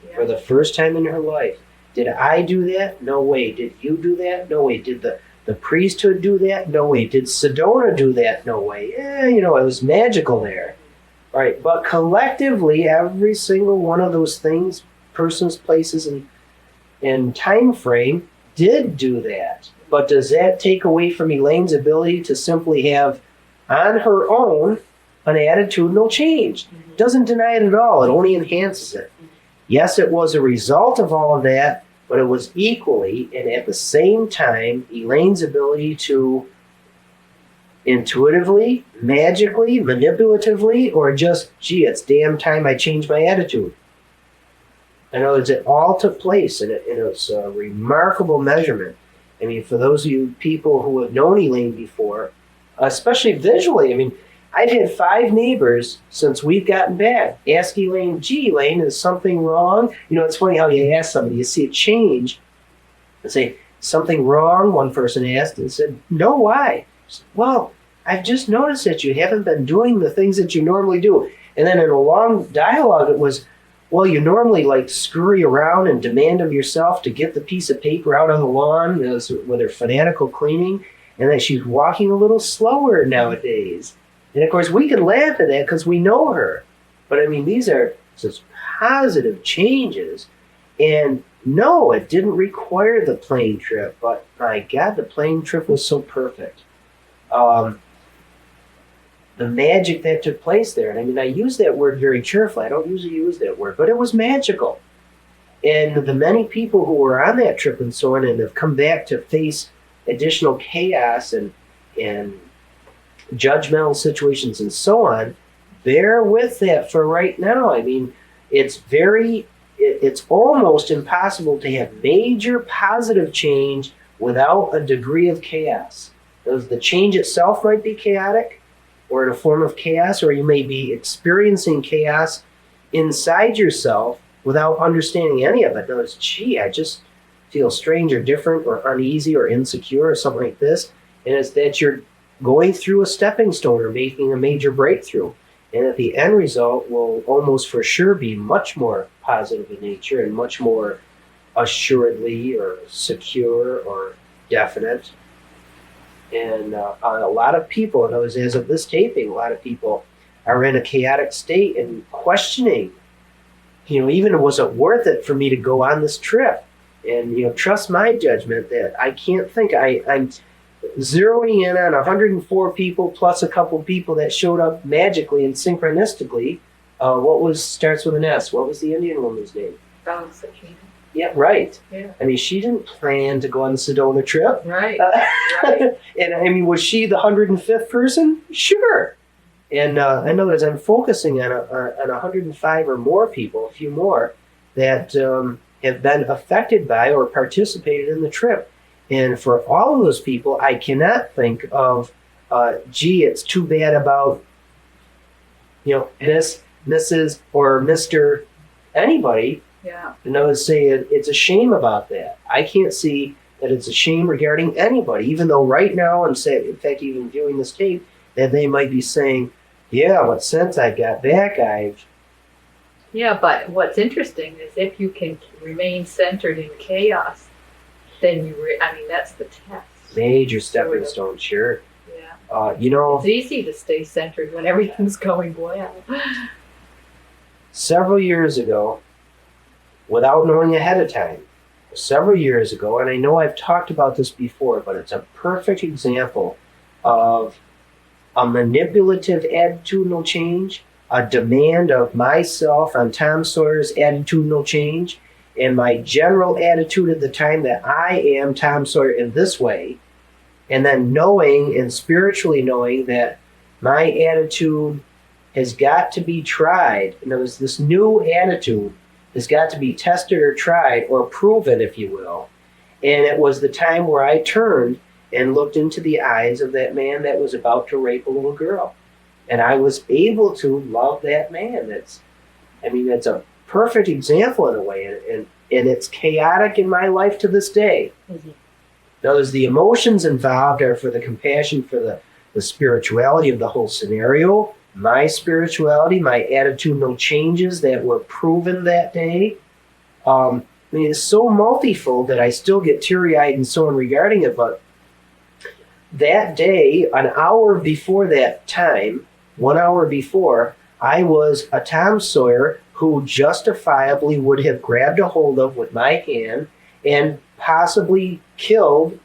Yeah. For the first time in her life. Did I do that? No way. Did you do that? No way. Did the priesthood do that? No way. Did Sedona do that? No way. You know, it was magical there. All right, but collectively, every single one of those things, persons, places, and time frame did do that. But does that take away from Elaine's ability to simply have, on her own, an attitudinal change? Doesn't deny it at all. It only enhances it. Yes, it was a result of all of that, but it was equally and at the same time Elaine's ability to intuitively, magically, manipulatively, or just, gee, it's damn time I changed my attitude. In other words, it all took place, and it's a remarkable measurement. I mean, for those of you people who have known Elaine before, especially visually, I mean, I've had 5 neighbors since we've gotten back ask Elaine, gee, Elaine, is something wrong? You know, it's funny how you ask somebody, you see a change, and say, something wrong? One person asked and said, no, why? Said, well, I've just noticed that you haven't been doing the things that you normally do. And then in a long dialogue, it was, well, you normally like scurry around and demand of yourself to get the piece of paper out on the lawn, with her fanatical cleaning, and that she's walking a little slower nowadays. And of course, we can laugh at that because we know her. But I mean, these are such positive changes. And no, it didn't require the plane trip, but my God, the plane trip was so perfect. The magic that took place there. And I mean, I use that word very cheerfully. I don't usually use that word, but it was magical. And the many people who were on that trip and so on and have come back to face additional chaos and judgmental situations and so on, bear with that for right now. I mean, it's almost impossible to have major positive change without a degree of chaos. The change itself might be chaotic, or in a form of chaos, or you may be experiencing chaos inside yourself without understanding any of it. Notice, gee, I just feel strange or different or uneasy or insecure or something like this. And it's that you're going through a stepping stone or making a major breakthrough. And that the end result will almost for sure be much more positive in nature and much more assuredly or secure or definite. And a lot of people, and as of this taping, a lot of people are in a chaotic state and questioning, you know, even was it worth it for me to go on this trip? And, you know, trust my judgment that I can't think. I'm zeroing in on 104 people plus a couple people that showed up magically and synchronistically Starts with an S? What was the Indian woman's name? Sakina. Yeah, right. Yeah. I mean, she didn't plan to go on the Sedona trip. Right. Right. And I mean, was she the 105th person? Sure. And I know as I'm focusing on 105 or more people, a few more, that have been affected by or participated in the trip. And for all of those people, I cannot think of, gee, it's too bad about, Miss, Mrs., or Mr. anybody. Yeah. And I would say it's a shame about that. I can't see that it's a shame regarding anybody, even though right now, in fact, even viewing this tape, that they might be saying, yeah, what sense I got that guy. Yeah, but what's interesting is if you can remain centered in chaos, then that's the test. Major stepping stone, sure. Yeah. It's easy to stay centered when everything's going well. Several years ago, without knowing ahead of time, and I know I've talked about this before, but it's a perfect example of a manipulative attitudinal change, a demand of myself on Tom Sawyer's attitudinal change, and my general attitude at the time that I am Tom Sawyer in this way, and then knowing and spiritually knowing that my attitude has got to be tried. In other words, this new attitude has got to be tested or tried or proven, if you will. And it was the time where I turned and looked into the eyes of that man that was about to rape a little girl. And I was able to love that man. That's a perfect example in a way. And it's chaotic in my life to this day. Mm-hmm. Those the emotions involved are for the compassion, for the spirituality of the whole scenario, my spirituality, my attitudinal changes that were proven that day. It's so multifold that I still get teary-eyed and so on regarding it, but that day, an hour before that time, 1 hour before, I was a Tom Sawyer who justifiably would have grabbed a hold of with my hand and possibly killed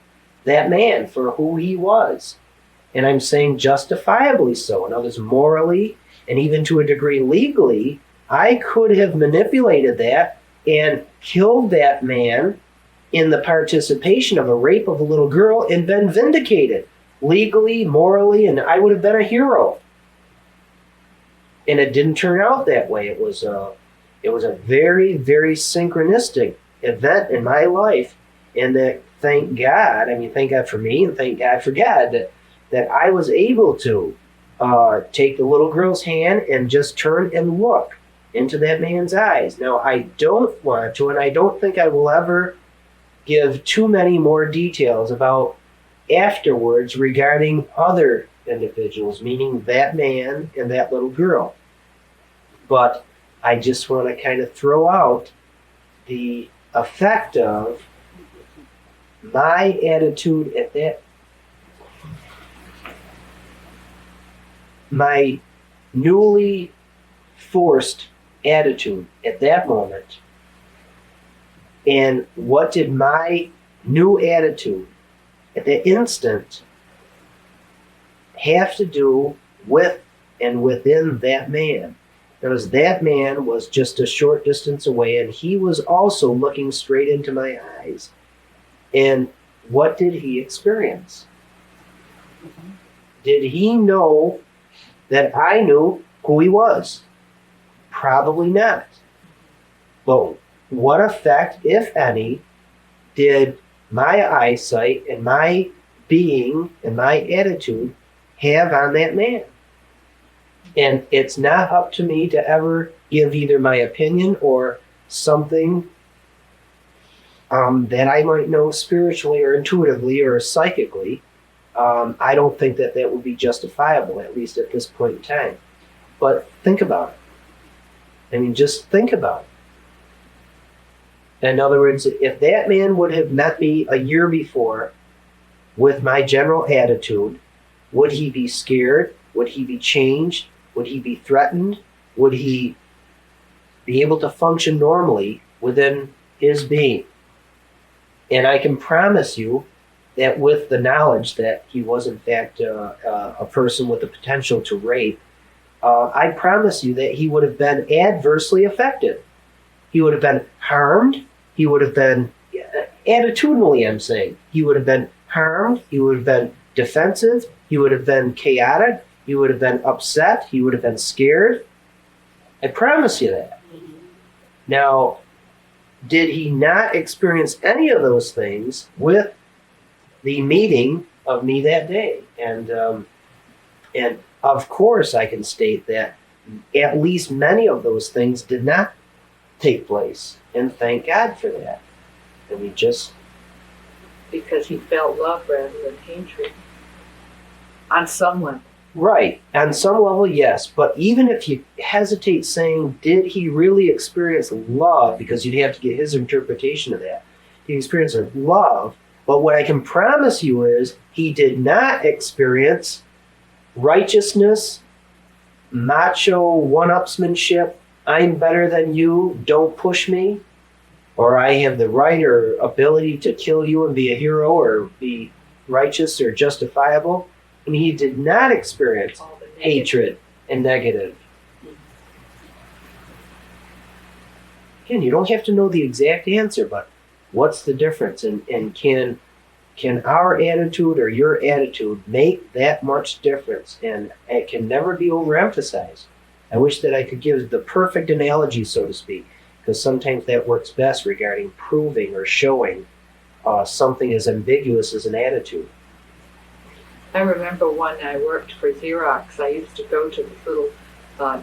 that man for who he was. And I'm saying justifiably so. In other words, morally and even to a degree legally, I could have manipulated that and killed that man in the participation of a rape of a little girl and been vindicated legally, morally, and I would have been a hero. And it didn't turn out that way. It was a very, very synchronistic event in my life, and that thank God for me, and thank God for God that I was able to take the little girl's hand and just turn and look into that man's eyes. Now, I don't want to, and I don't think I will ever give too many more details about afterwards regarding other individuals, meaning that man and that little girl. But I just want to kind of throw out the effect of my attitude at that, my newly forced attitude at that moment. And what did my new attitude at that instant have to do with and within that man? Because that man was just a short distance away, and he was also looking straight into my eyes. And what did he experience? Mm-hmm. Did he know that I knew who he was? Probably not. But what effect, if any, did my eyesight and my being and my attitude have on that man? And it's not up to me to ever give either my opinion or something that I might know spiritually or intuitively or psychically. I don't think that would be justifiable, at least at this point in time. But think about it. Just think about it. In other words, if that man would have met me a year before with my general attitude, would he be scared? Would he be changed? Would he be threatened? Would he be able to function normally within his being? And I can promise you that with the knowledge that he was in fact a person with the potential to rape, I promise you that he would have been adversely affected. He would have been harmed. He would have been, attitudinally, I'm saying, he would have been harmed. He would have been defensive. He would have been chaotic. He would have been upset. He would have been scared. I promise you that. Now, did he not experience any of those things with the meeting of me that day? And of course, I can state that at least many of those things did not take place, and thank God for that. And we just Because he felt love rather than hatred. On some level. right on some level, yes. But even if you hesitate saying, did he really experience love? Because you'd have to get his interpretation of that. He experienced love, but what I can promise you is he did not experience righteousness, macho one-upsmanship. I'm better than you, don't push me, or I have the right or ability to kill you and be a hero or be righteous or justifiable. I mean, he did not experience All the negative. hatred and negative. Again, you don't have to know the exact answer, but what's the difference? And can our attitude or your attitude make that much difference? And it can never be overemphasized. I wish that I could give the perfect analogy, so to speak, because sometimes that works best regarding proving or showing something as ambiguous as an attitude. I remember when I worked for Xerox, I used to go to this little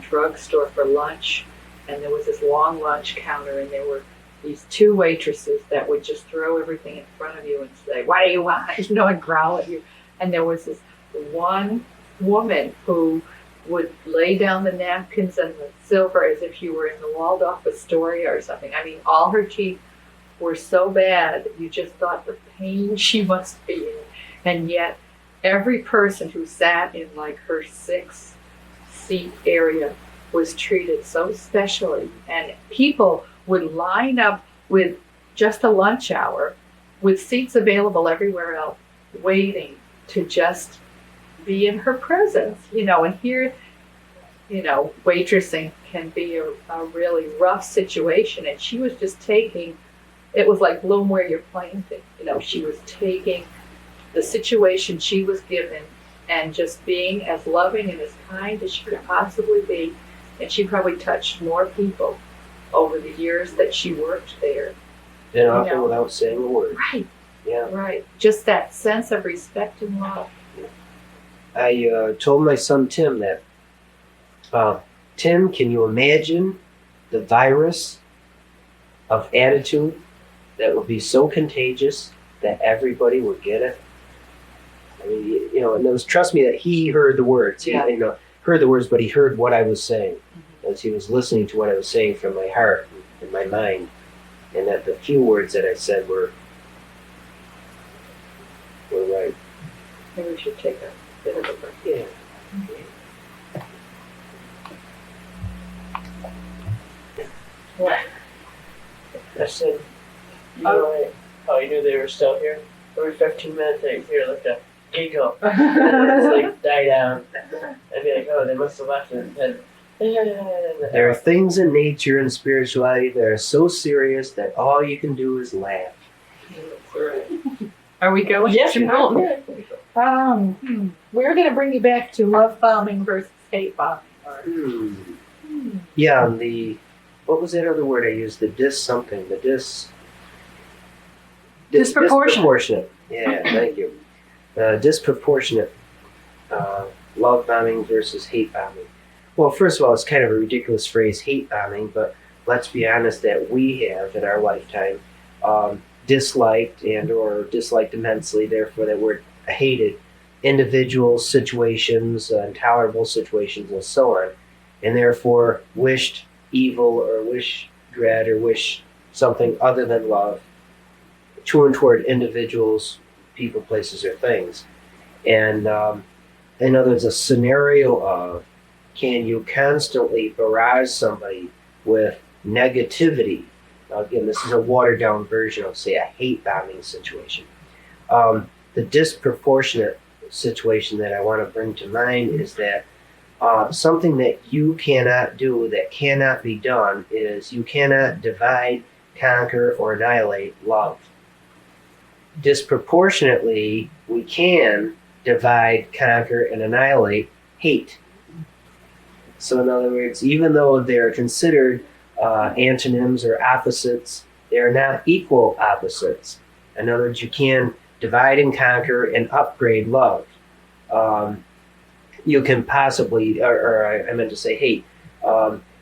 drugstore for lunch, and there was this long lunch counter, and there were these two waitresses that would just throw everything in front of you and say, "What do you want?" You know, and growl at you. And there was this one woman who would lay down the napkins and the silver as if you were in the Waldorf Astoria or something. I mean, all her teeth were so bad, you just thought the pain she must be in. And yet, every person who sat in like her 6-seat area was treated so specially. And people would line up with just a lunch hour with seats available everywhere else, waiting to just be in her presence, you know. And here, you know, waitressing can be a really rough situation, and she was just taking, it was like bloom where you're planted, you know. She was taking the situation she was given and just being as loving and as kind as she could possibly be. And she probably touched more people over the years that she worked there. And often without saying a word. Right. Yeah. Right. Just that sense of respect and love. I told my son Tim that, Tim, can you imagine the virus of attitude that would be so contagious that everybody would get it? I mean, you know, and it was, trust me, that he heard the words. Yeah. He, heard the words, but he heard what I was saying. As he was listening to what I was saying from my heart and my mind, and that the few words that I said were right. Maybe we should take a bit of a break. Yeah. What? I said, you knew they were still here? Every 15 minutes, they hear like a giggle. It's like die down. I'd be like, oh, they must have left. And then, There are things in nature and spirituality that are so serious that all you can do is laugh. Are we going? Yes, to we're going to bring you back to love bombing versus hate bombing. Yeah, and what was that other word I used? The disproportionate. Disproportionate. Yeah, thank you. Disproportionate love bombing versus hate bombing. Well, first of all, it's kind of a ridiculous phrase, hate bombing, but let's be honest that we have in our lifetime disliked immensely, therefore that we're hated individuals, situations, intolerable situations, and so on, and therefore wished evil or wish dread or wish something other than love to and toward individuals, people, places, or things. And I know there's a scenario of, can you constantly barrage somebody with negativity? Now, again, this is a watered down version of, say, a hate bombing situation. The disproportionate situation that I want to bring to mind is that Something that you cannot do, that cannot be done, is you cannot divide, conquer, or annihilate love. Disproportionately, we can divide, conquer, and annihilate hate. So in other words, even though they're considered antonyms or opposites, they are not equal opposites. In other words, you can divide and conquer and upgrade love. You can possibly, or I meant to say hate,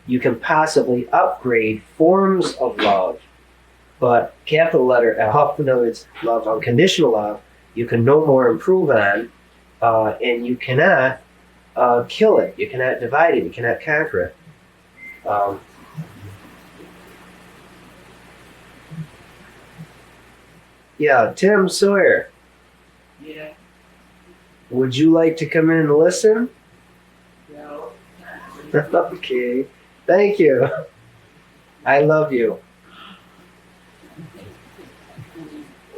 you can possibly upgrade forms of love, but capital letter L, in other words, love, unconditional love, you can no more improve on, and you cannot kill it. You cannot divide it. You cannot conquer it. Yeah, Tim Sawyer, Yeah. would you like to come in and listen? No. Okay, thank you. I love you.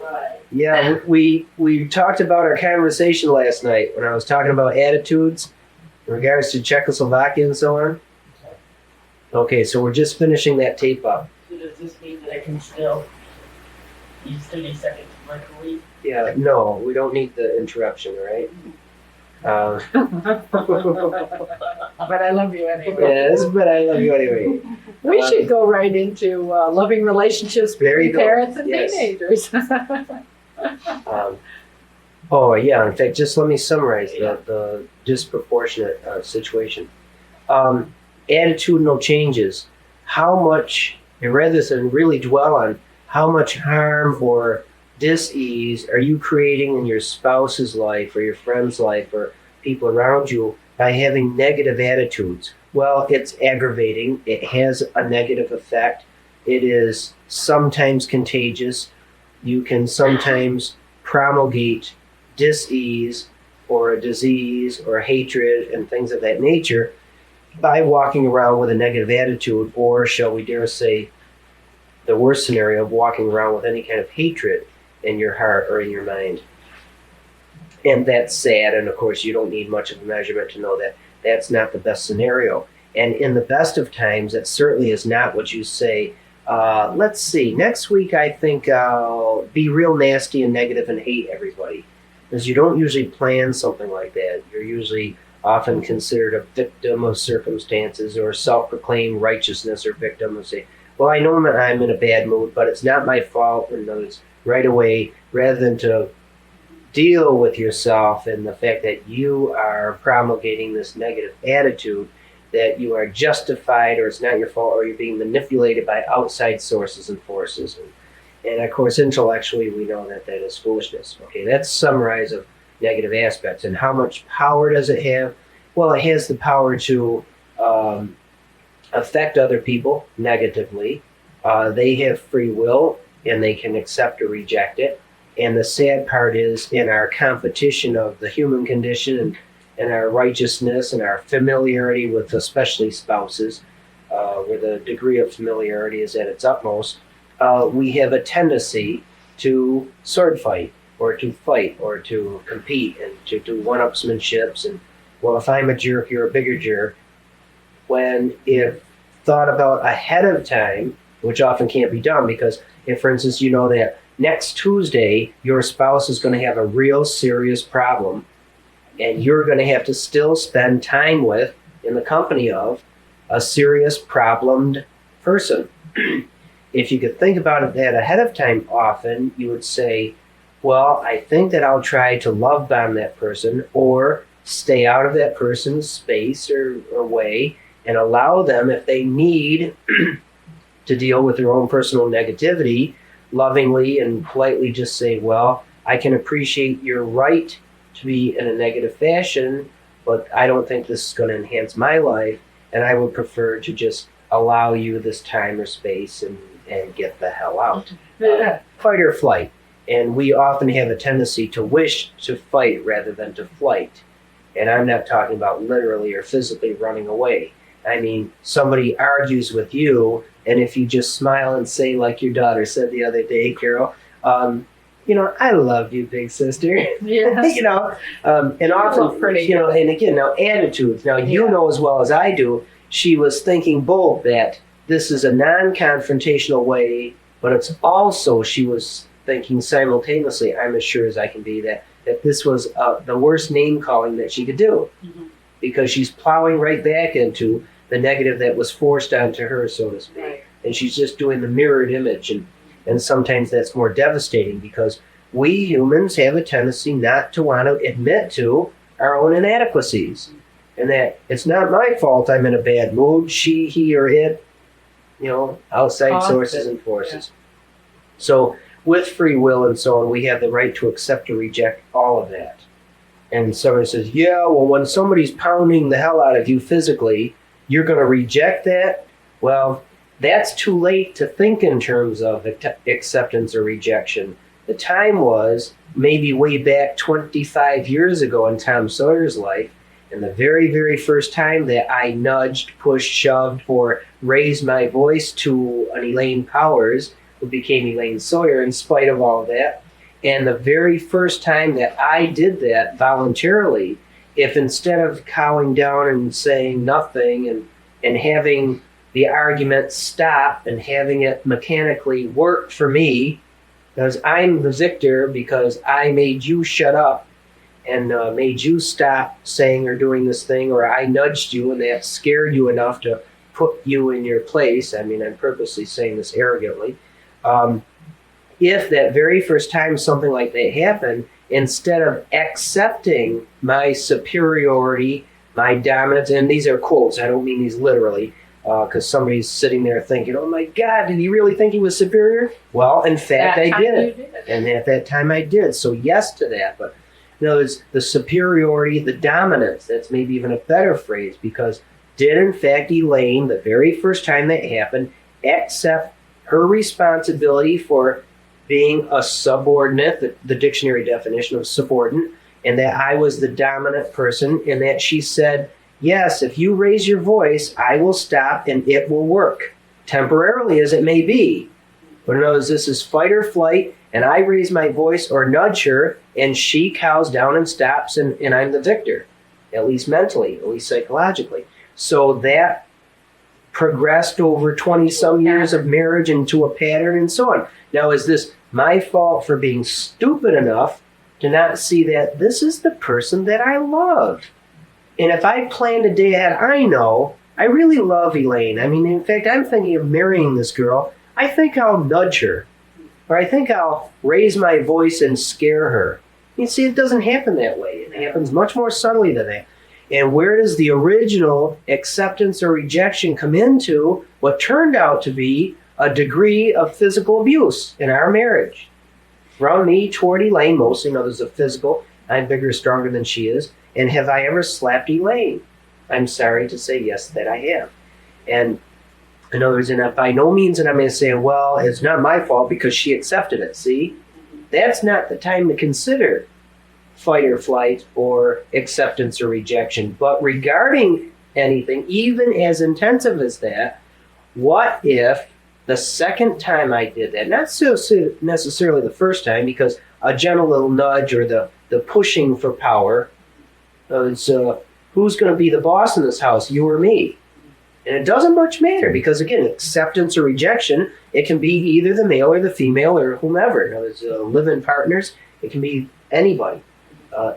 Right. Yeah, we talked about our conversation last night when I was talking about attitudes in regards to Czechoslovakia and so on. Okay, so we're just finishing that tape up. So does this mean that I can still use 30 seconds of microwave? Yeah, no, we don't need the interruption, right? But I love you anyway. Yes, but I love you anyway. We should go right into loving relationships There you between go. parents and Yes. teenagers. Oh yeah, in fact, just let me summarize the disproportionate situation. Attitudinal changes. How much, and rather than really dwell on how much harm or dis-ease are you creating in your spouse's life or your friend's life or people around you by having negative attitudes? Well, it's aggravating. It has a negative effect. It is sometimes contagious. You can sometimes promulgate dis-ease or a disease or hatred and things of that nature by walking around with a negative attitude, or shall we dare say the worst scenario of walking around with any kind of hatred in your heart or in your mind. And that's sad, and of course you don't need much of a measurement to know that that's not the best scenario. And in the best of times, that certainly is not what you say. Let's see, next week I think I'll be real nasty and negative and hate everybody. Because you don't usually plan something like that. You're usually often considered a victim of circumstances or self-proclaimed righteousness or victim and say, well, I know I'm in a bad mood, but it's not my fault. And it's right away, rather than to deal with yourself and the fact that you are promulgating this negative attitude, that you are justified or it's not your fault or you're being manipulated by outside sources and forces. And of course, intellectually, we know that that is foolishness. Okay, that's summarize of negative aspects. And how much power does it have? Well, it has the power to affect other people negatively. They have free will and they can accept or reject it. And the sad part is, in our competition of the human condition and our righteousness and our familiarity with especially spouses, where the degree of familiarity is at its utmost, we have a tendency to sword fight or to compete and to do one-upsmanships. And, well, if I'm a jerk, you're a bigger jerk. When if thought about ahead of time, which often can't be done, because if, for instance, you know that next Tuesday, your spouse is going to have a real serious problem, and you're going to have to still spend time with, in the company of, a serious problemed person. If you could think about that ahead of time often, you would say, well, I think that I'll try to love bomb that person or stay out of that person's space or way and allow them, if they need to deal with their own personal negativity, lovingly and politely just say, well, I can appreciate your right to be in a negative fashion, but I don't think this is going to enhance my life, and I would prefer to just allow you this time or space and get the hell out. Fight or flight. And we often have a tendency to wish to fight rather than to flight. And I'm not talking about literally or physically running away. I mean, somebody argues with you, and if you just smile and say, like your daughter said the other day, Carol, I love you, big sister. Yes. And often, pretty and again, now attitudes. Now, you know as well as I do, she was thinking both that this is a non-confrontational way, but it's also, she was thinking simultaneously, I'm as sure as I can be, that this was the worst name calling that she could do. Mm-hmm. Because she's plowing right back into the negative that was forced onto her, so to speak. Right. And she's just doing the mirrored image. And sometimes that's more devastating because we humans have a tendency not to want to admit to our own inadequacies. And that it's not my fault I'm in a bad mood, she, he, or it, outside sources and forces. So with free will and so on, we have the right to accept or reject all of that. And somebody says, yeah, well, when somebody's pounding the hell out of you physically, you're going to reject that? Well, that's too late to think in terms of acceptance or rejection. The time was maybe way back 25 years ago in Tom Sawyer's life, and the very, very first time that I nudged, pushed, shoved, or raised my voice to an Elaine Powers, who became Elaine Sawyer in spite of all of that. And the very first time that I did that voluntarily, if instead of cowing down and saying nothing and having the argument stop and having it mechanically work for me, because I'm the victor because I made you shut up and made you stop saying or doing this thing, or I nudged you and that scared you enough to put you in your place. I mean, I'm purposely saying this arrogantly. If that very first time something like that happened, instead of accepting my superiority, my dominance, and these are quotes, I don't mean these literally, because somebody's sitting there thinking, oh my God, did he really think he was superior? Well, in fact, I did. And at that time I did. So yes to that. But there's the superiority, the dominance, that's maybe even a better phrase, because did in fact Elaine, the very first time that happened, accept her responsibility for being a subordinate, the dictionary definition of subordinate, and that I was the dominant person, and that she said, yes, if you raise your voice, I will stop and it will work, temporarily as it may be. But in other words, this is fight or flight, and I raise my voice or nudge her, and she cows down and stops, and I'm the victor, at least mentally, at least psychologically. So that progressed over 20-some years of marriage into a pattern and so on. Now, is this my fault for being stupid enough to not see that this is the person that I love? And if I planned a day ahead, I know I really love Elaine. I mean, in fact, I'm thinking of marrying this girl. I think I'll nudge her, or I think I'll raise my voice and scare her. You see, it doesn't happen that way. It happens much more subtly than that. And where does the original acceptance or rejection come into what turned out to be a degree of physical abuse in our marriage? From me toward Elaine, mostly. There's a physical. I'm bigger, stronger than she is. And have I ever slapped Elaine? I'm sorry to say yes, that I have. And in other words, and by no means, and I'm going to say, well, it's not my fault because she accepted it. See, that's not the time to consider fight or flight or acceptance or rejection. But regarding anything, even as intensive as that, what if the second time I did that, not so necessarily the first time, because a gentle little nudge or the pushing for power, who's going to be the boss in this house, you or me? And it doesn't much matter because, again, acceptance or rejection, it can be either the male or the female or whomever. In other words, live-in partners, it can be anybody,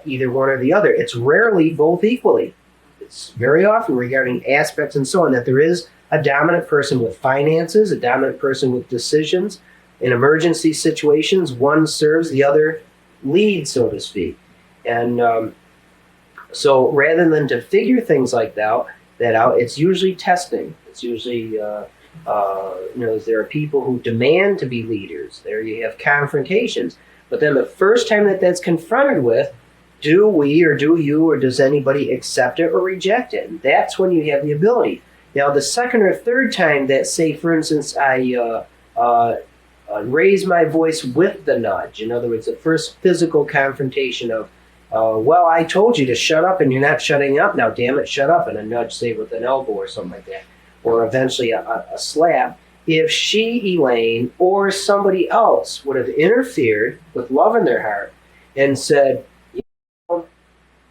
either one or the other. It's rarely both equally. It's very often regarding aspects and so on that there is a dominant person with finances, a dominant person with decisions. In emergency situations, one serves, the other leads, so to speak. And so rather than to figure things like that out, it's usually testing. It's usually, there are people who demand to be leaders. There you have confrontations. But then the first time that's confronted with, do we or do you or does anybody accept it or reject it? And that's when you have the ability. Now, the second or third time that, say, for instance, I raise my voice with the nudge, in other words, the first physical confrontation of, well, I told you to shut up and you're not shutting up. Now, damn it, shut up. And a nudge, say, with an elbow or something like that. Or eventually a slap. if she, Elaine, or somebody else would have interfered with love in their heart and said,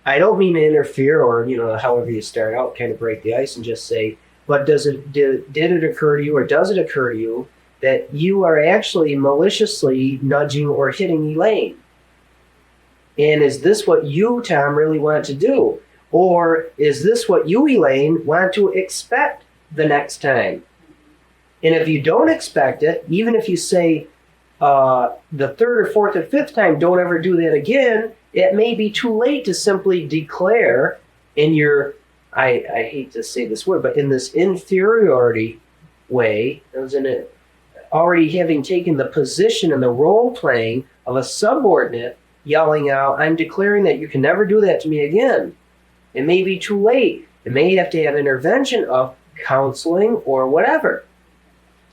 I don't mean to interfere, or however you start out, kind of break the ice and just say, but did it occur to you, or does it occur to you that you are actually maliciously nudging or hitting Elaine? And is this what you, Tom, really want to do? Or is this what you, Elaine, want to expect the next time? And if you don't expect it, even if you say the third or fourth or fifth time, don't ever do that again, it may be too late to simply declare in your, I hate to say this word, but in this inferiority way, as in it, already having taken the position and the role playing of a subordinate, yelling out, I'm declaring that you can never do that to me again. It may be too late. It may have to have intervention of counseling or whatever.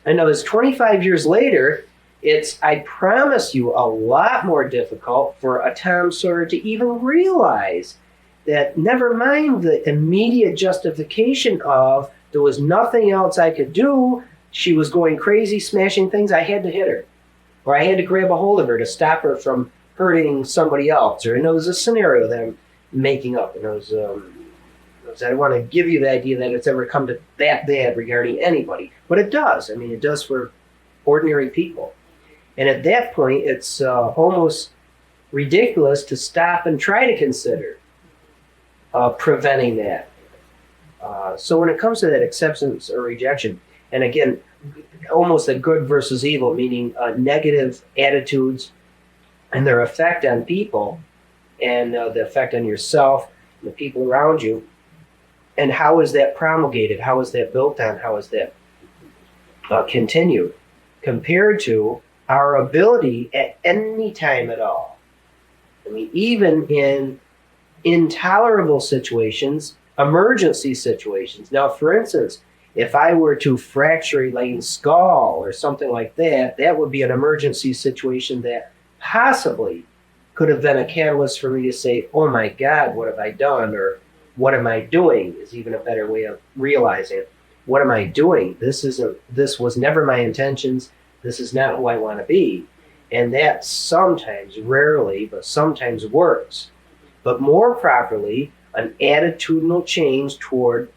I know it's 25 years later, it's, I promise you, a lot more difficult for a Tom Sawyer to even realize that, never mind the immediate justification of there was nothing else I could do, she was going crazy, smashing things, I had to hit her. Or I had to grab a hold of her to stop her from hurting somebody else. Or, it was a scenario that I'm making up. I don't want to give you the idea that it's ever come to that bad regarding anybody. But it does. It does for ordinary people. And at that point, it's almost ridiculous to stop and try to consider preventing that. So when it comes to that acceptance or rejection, and again, almost a good versus evil, meaning negative attitudes and their effect on people and the effect on yourself and the people around you, and how is that promulgated? How is that built on? How is that continued compared to our ability at any time at all? Even in intolerable situations, emergency situations. Now, for instance, if I were to fracture Elaine's skull or something like that, that would be an emergency situation that possibly could have been a catalyst for me to say, oh my God, what have I done? Or what am I doing is even a better way of realizing it. What am I doing? This was never my intentions. This is not who I want to be. And that sometimes, rarely, but sometimes works. But more properly, an attitudinal change toward,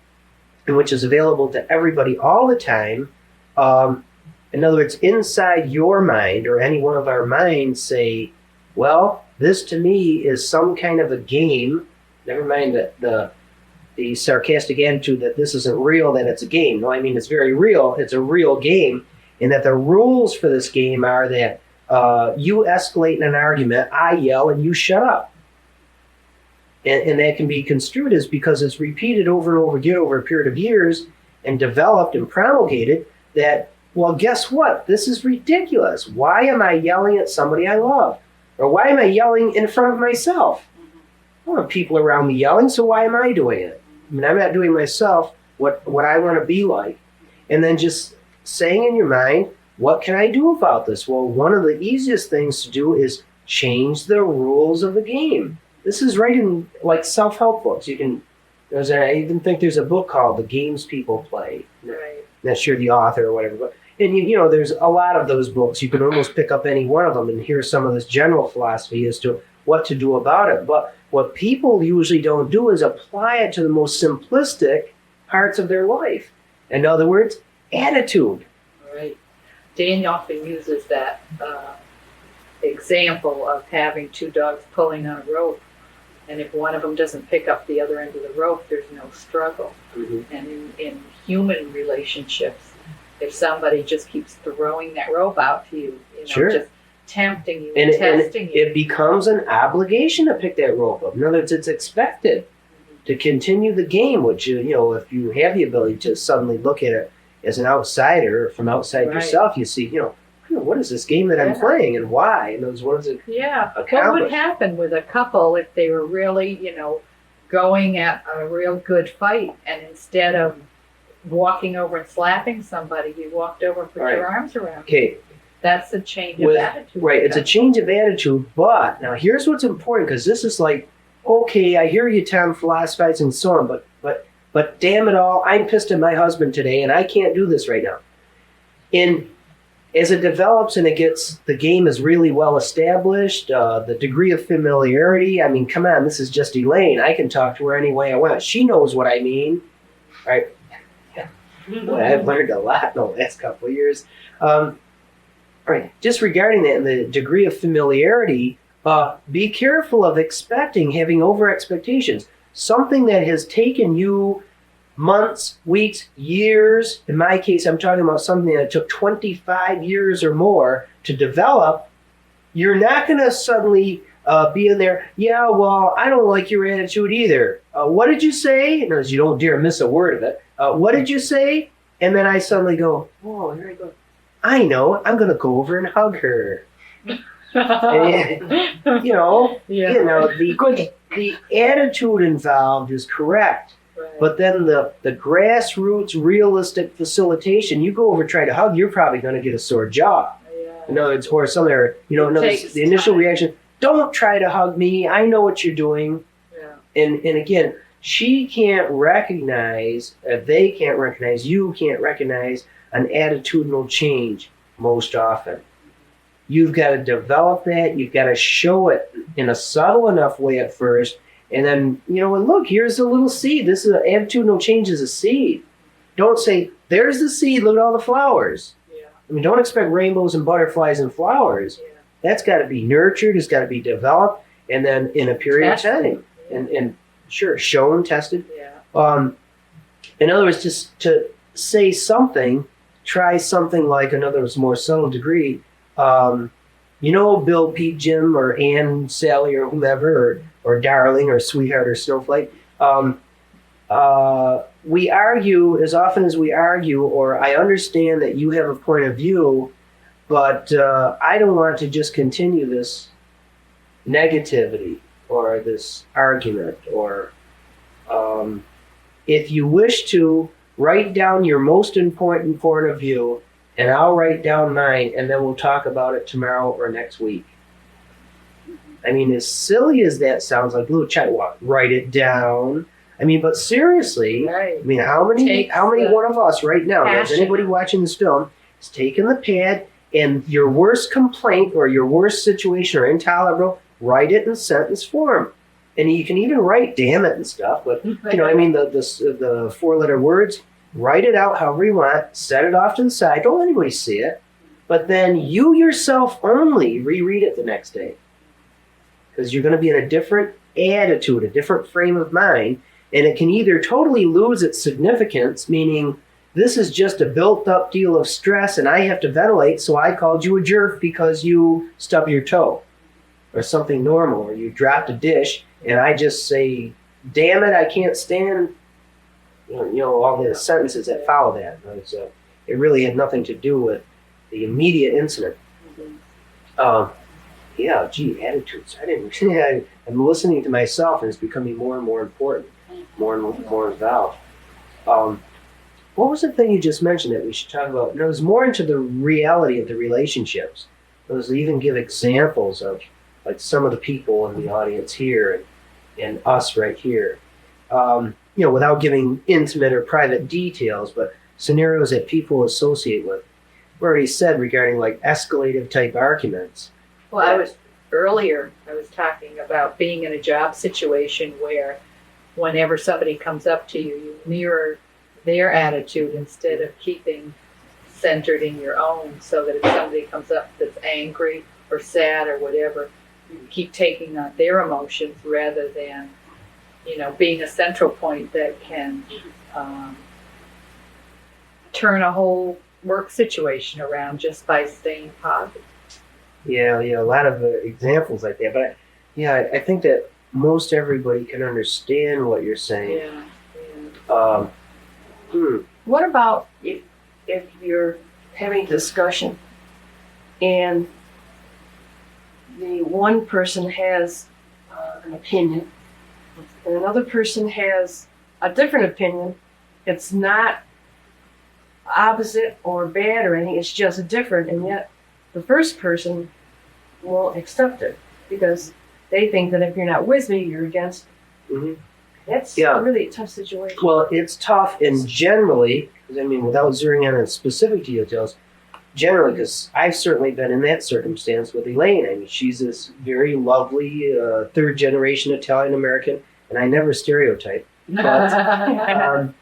which is available to everybody all the time. In other words, inside your mind or any one of our minds say, well, this to me is some kind of a game. Never mind the sarcastic attitude that this isn't real, that it's a game. No, it's very real. It's a real game. And that the rules for this game are that you escalate in an argument, I yell, and you shut up. And that can be construed as, because it's repeated over and over again over a period of years and developed and promulgated, that, well, guess what? This is ridiculous. Why am I yelling at somebody I love? Or why am I yelling in front of myself? I don't want people around me yelling, so why am I doing it? I'm not doing myself what I want to be like. And then just saying in your mind, what can I do about this? Well, one of the easiest things to do is change the rules of the game. This is right in like self-help books. I even think there's a book called The Games People Play. Right. Not sure the author or whatever. But, and there's a lot of those books. You can almost pick up any one of them and hear some of this general philosophy as to what to do about it. But what people usually don't do is apply it to the most simplistic parts of their life. In other words, attitude. Right. Dan often uses that example of having two dogs pulling on a rope. And if one of them doesn't pick up the other end of the rope, there's no struggle. Mm-hmm. And in human relationships, if somebody just keeps throwing that rope out to you, sure, just tempting you and testing you, it becomes an obligation to pick that rope up. In other words, it's expected to continue the game, which, if you have the ability to suddenly look at it as an outsider, from outside yourself, you see, what is this game that I'm playing and why? And what does it accomplish? What would happen with a couple if they were really, going at a real good fight, and instead of walking over and slapping somebody, you walked over and put your arms around them? Okay. That's a change of attitude. Right, it's a change of attitude, but now here's what's important, because this is like, okay, I hear you, Tom, philosophize and so on, but damn it all, I'm pissed at my husband today and I can't do this right now. And as it develops and the game is really well established, the degree of familiarity, I mean, come on, this is just Elaine. I can talk to her any way I want. She knows what I mean, right? Boy, I've learned a lot in the last couple of years. Right, just regarding that, the degree of familiarity, be careful of having over expectations. Something that has taken you months, weeks, years. In my case, I'm talking about something that took 25 years or more to develop. You're not going to suddenly be in there, yeah, well, I don't like your attitude either. What did you say? And you don't dare miss a word of it. What did you say? And then I suddenly go, oh, here I go. I know, I'm going to go over and hug her. And, the attitude involved is correct. Right. But then the grassroots realistic facilitation, you go over and try to hug, you're probably going to get a sore jaw. Yeah. In other words, or somewhere, the initial reaction, don't try to hug me, I know what you're doing. Yeah. And again, she can't recognize, they can't recognize, you can't recognize an attitudinal change most often. You've got to develop that, you've got to show it in a subtle enough way at first. And then, and look, here's a little seed. This is attitudinal change is a seed. Don't say, there's the seed, look at all the flowers. Yeah. I mean, don't expect rainbows and butterflies and flowers. Yeah. That's got to be nurtured, it's got to be developed, and then in a period of time. And sure, shown, tested. Yeah. In other words, just to say something, try something like, in other words, more subtle degree. Bill, Pete, Jim, or Ann, Sally, or whomever, or darling, or sweetheart, or snowflake. We argue as often as we argue, or I understand that you have a point of view, but I don't want to just continue this negativity or this argument. Or if you wish to, write down your most important point of view, and I'll write down mine, and then we'll talk about it tomorrow or next week. I mean, as silly as that sounds, like little chat walk, write it down. I mean, but seriously, Right. I mean, how many one of us right now, is anybody watching this film, is taking the pad and your worst complaint or your worst situation or intolerable, write it in sentence form. And you can even write damn it and stuff, but the 4-letter words, write it out however you want, set it off to the side, don't let anybody see it, but then you yourself only reread it the next day. Because you're going to be in a different attitude, a different frame of mind, and it can either totally lose its significance, meaning this is just a built up deal of stress and I have to ventilate, so I called you a jerk because you stubbed your toe, or something normal, or you dropped a dish and I just say, damn it, I can't stand all the sentences that follow that. It really had nothing to do with the immediate incident. Attitudes. I'm listening to myself, and it's becoming more and more important, more and more involved. What was the thing you just mentioned that we should talk about? It was more into the reality of the relationships. It was even give examples of like some of the people in the audience here and us right here. Without giving intimate or private details, but scenarios that people associate with. We already said regarding like escalative type arguments. Well, I was talking about being in a job situation where whenever somebody comes up to you, you mirror their attitude instead of keeping centered in your own, so that if somebody comes up that's angry or sad or whatever, you keep taking on their emotions rather than, being a central point that can turn a whole work situation around just by staying positive. Yeah, a lot of examples like that. But I think that most everybody can understand what you're saying. Yeah. What about if you're having a discussion and the one person has an opinion and another person has a different opinion? It's not opposite or bad or anything, it's just different, and yet the first person won't accept it because they think that if you're not with me, you're against me. Mm-hmm. That's a really tough situation. Well, it's tough, and generally, because without zeroing in on specific details, generally, because I've certainly been in that circumstance with Elaine. I mean, she's this very lovely third generation Italian American, and I never stereotype. But,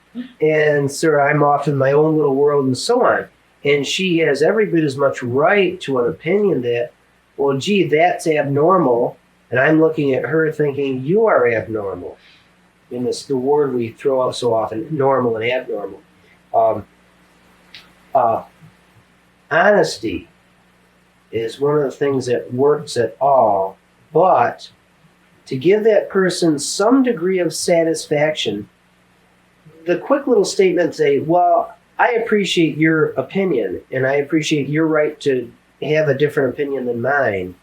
and so I'm off in my own little world and so on. And she has every bit as much right to an opinion that, well, gee, that's abnormal. And I'm looking at her thinking, you are abnormal. And it's the word we throw out so often, normal and abnormal. Honesty is one of the things that works at all, but to give that person some degree of satisfaction, the quick little statement say, well, I appreciate your opinion and I appreciate your right to have a different opinion than mine.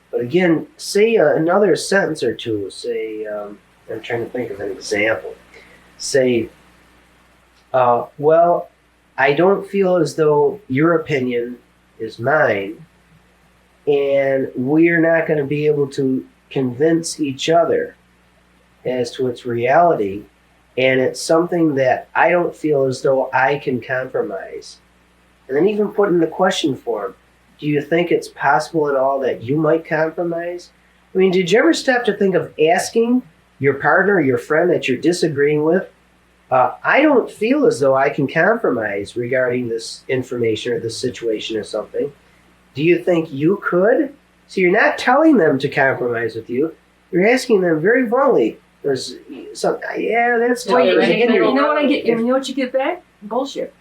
But again, say another sentence or two. Say, I'm trying to think of an example. Say, well, I don't feel as though your opinion is mine, and we're not going to be able to convince each other as to its reality, and it's something that I don't feel as though I can compromise. And then even put in the question form, do you think it's possible at all that you might compromise? I mean, did you ever stop to think of asking your partner or your friend that you're disagreeing with, I don't feel as though I can compromise regarding this information or this situation or something. Do you think you could? So you're not telling them to compromise with you. You're asking them very bluntly. There's some, yeah, that's tough. Well, you Again, know what I get? You know what you get back? Bullshit.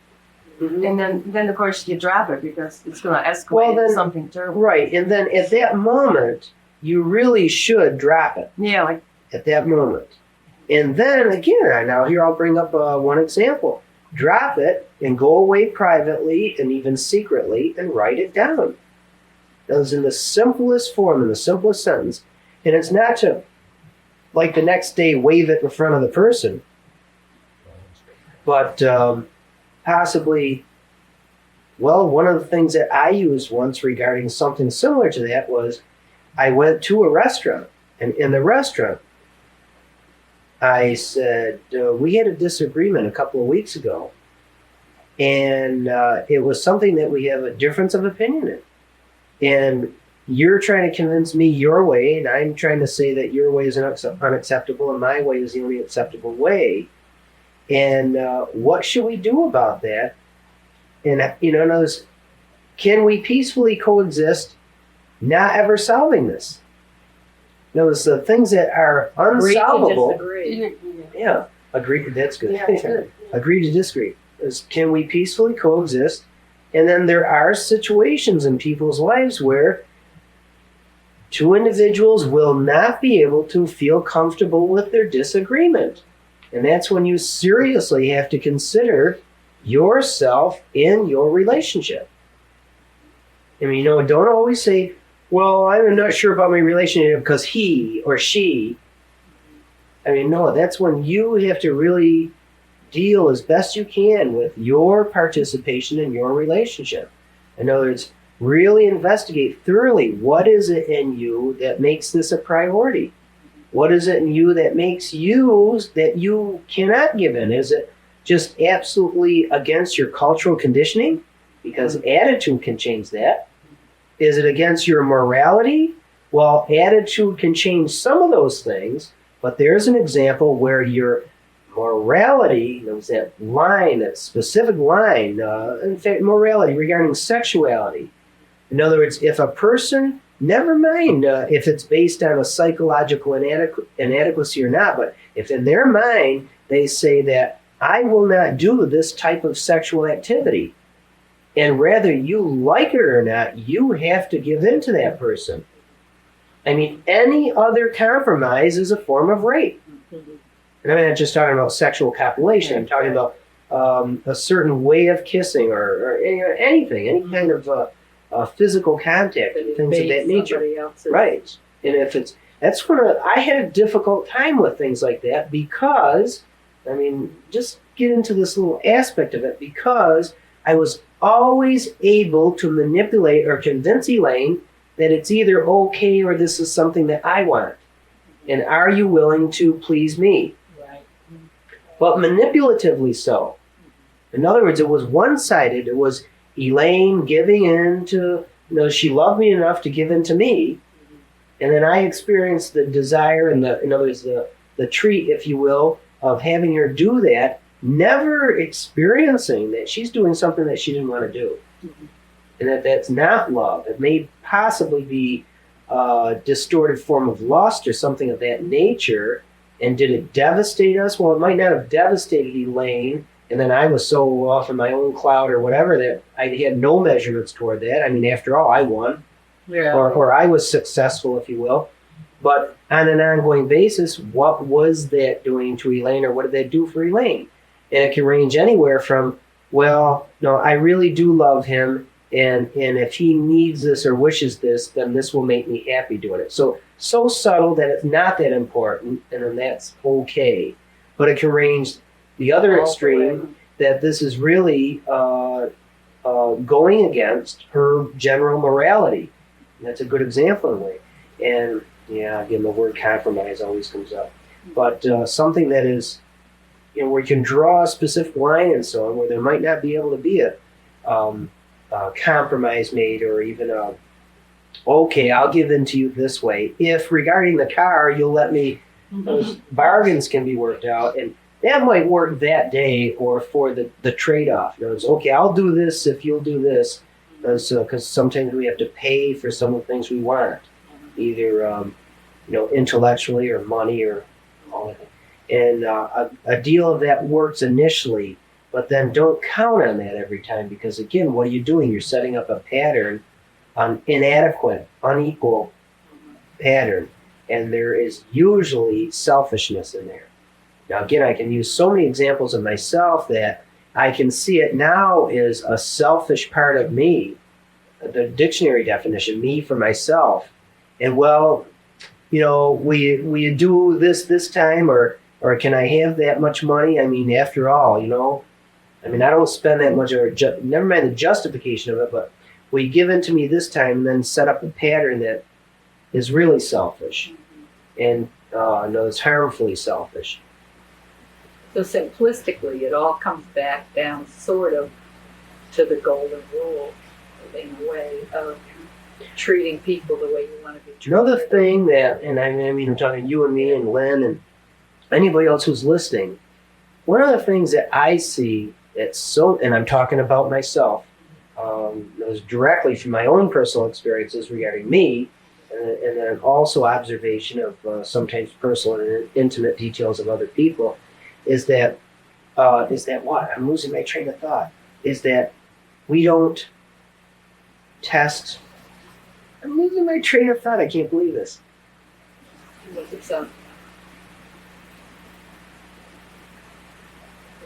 Mhm. And then of course you drop it because it's going to escalate Well, then- into something terrible. Right, and then at that moment, you really should drop it. Yeah, like At that moment. And then again, now here I'll bring up one example. Drop it and go away privately and even secretly and write it down. That was in the simplest form, in the simplest sentence. And it's not to, like the next day, wave it in front of the person, but possibly, well, one of the things that I used once regarding something similar to that was I went to a restaurant, and in the restaurant, I said, we had a disagreement a couple of weeks ago, and it was something that we have a difference of opinion in. And you're trying to convince me your way, and I'm trying to say that your way is unacceptable, and my way is the only acceptable way. And what should we do about that? And, in other words, can we peacefully coexist, not ever solving this? Notice the things that are unsolvable. Agree Yeah, agree. That's good. Yeah, it's good. Agree to disagree. Can we peacefully coexist? And then there are situations in people's lives where two individuals will not be able to feel comfortable with their disagreement. And that's when you seriously have to consider yourself in your relationship. I mean, don't always say, well, I'm not sure about my relationship because he or she. I mean, no, that's when you have to really deal as best you can with your participation in your relationship. In other words, really investigate thoroughly what is it in you that makes this a priority. What is it in you that makes you that you cannot give in? Is it just absolutely against your cultural conditioning? Because attitude can change that. Is it against your morality? Well, attitude can change some of those things, but there's an example where your morality, there's that line, that specific line, in fact, morality regarding sexuality. In other words, if a person, never mind if it's based on a psychological inadequacy or not, but if in their mind they say that I will not do this type of sexual activity, and whether you like it or not, you have to give in to that person. I mean, any other compromise is a form of rape. And I'm not just talking about sexual copulation. I'm talking about a certain way of kissing or anything, any kind of physical contact, things of that nature. Right. And if that's when I had a difficult time with things like that because, I mean, just get into this little aspect of it, because I was always able to manipulate or convince Elaine that it's either okay or this is something that I want. And are you willing to please me? Right. But manipulatively so. In other words, it was one-sided. It was Elaine giving in to, she loved me enough to give in to me. And then I experienced the desire and in other words, the treat, if you will, of having her do that, never experiencing that she's doing something that she didn't want to do. And that's not love. It may possibly be a distorted form of lust or something of that nature. And did it devastate us? Well, it might not have devastated Elaine. And then I was so off in my own cloud or whatever that I had no measurements toward that. I mean, after all, I won. Yeah. Or I was successful, if you will. But on an ongoing basis, what was that doing to Elaine, or what did that do for Elaine? And it can range anywhere from, well, no, I really do love him, and if he needs this or wishes this, then this will make me happy doing it. So subtle that it's not that important, and then that's okay. But it can range the other extreme, that this is really going against her general morality. And that's a good example in a way. And yeah, again, the word compromise always comes up. But something that is, where you can draw a specific line and so on, where there might not be able to be a compromise made, or even okay, I'll give in to you this way. If regarding the car, you'll let me, those bargains can be worked out. And that might work that day or for the trade-off. It's okay, I'll do this if you'll do this. Because sometimes we have to pay for some of the things we want, either intellectually or money or all of it. And a deal of that works initially, but then don't count on that every time, because again, what are you doing? You're setting up a pattern, an inadequate, unequal pattern, and there is usually selfishness in there. Now again, I can use so many examples of myself that I can see it now as a selfish part of me, the dictionary definition, me for myself. And well, will you do this time, or can I have that much money? I mean, after all, I don't spend that much, or never mind the justification of it, but will you give in to me this time, and then set up a pattern that is really selfish and it's harmfully selfish. So simplistically, it all comes back down sort of to the golden rule, in a way, of treating people the way you want to be treated. Another thing that, and I mean, I'm talking you and me and Lynne and anybody else who's listening, one of the things that I see that's so, and I'm talking about myself, it was directly from my own personal experiences regarding me, and then also observation of sometimes personal and intimate details of other people, is that what? I'm losing my train of thought. Is that we don't test. I'm losing my train of thought. I can't believe this. In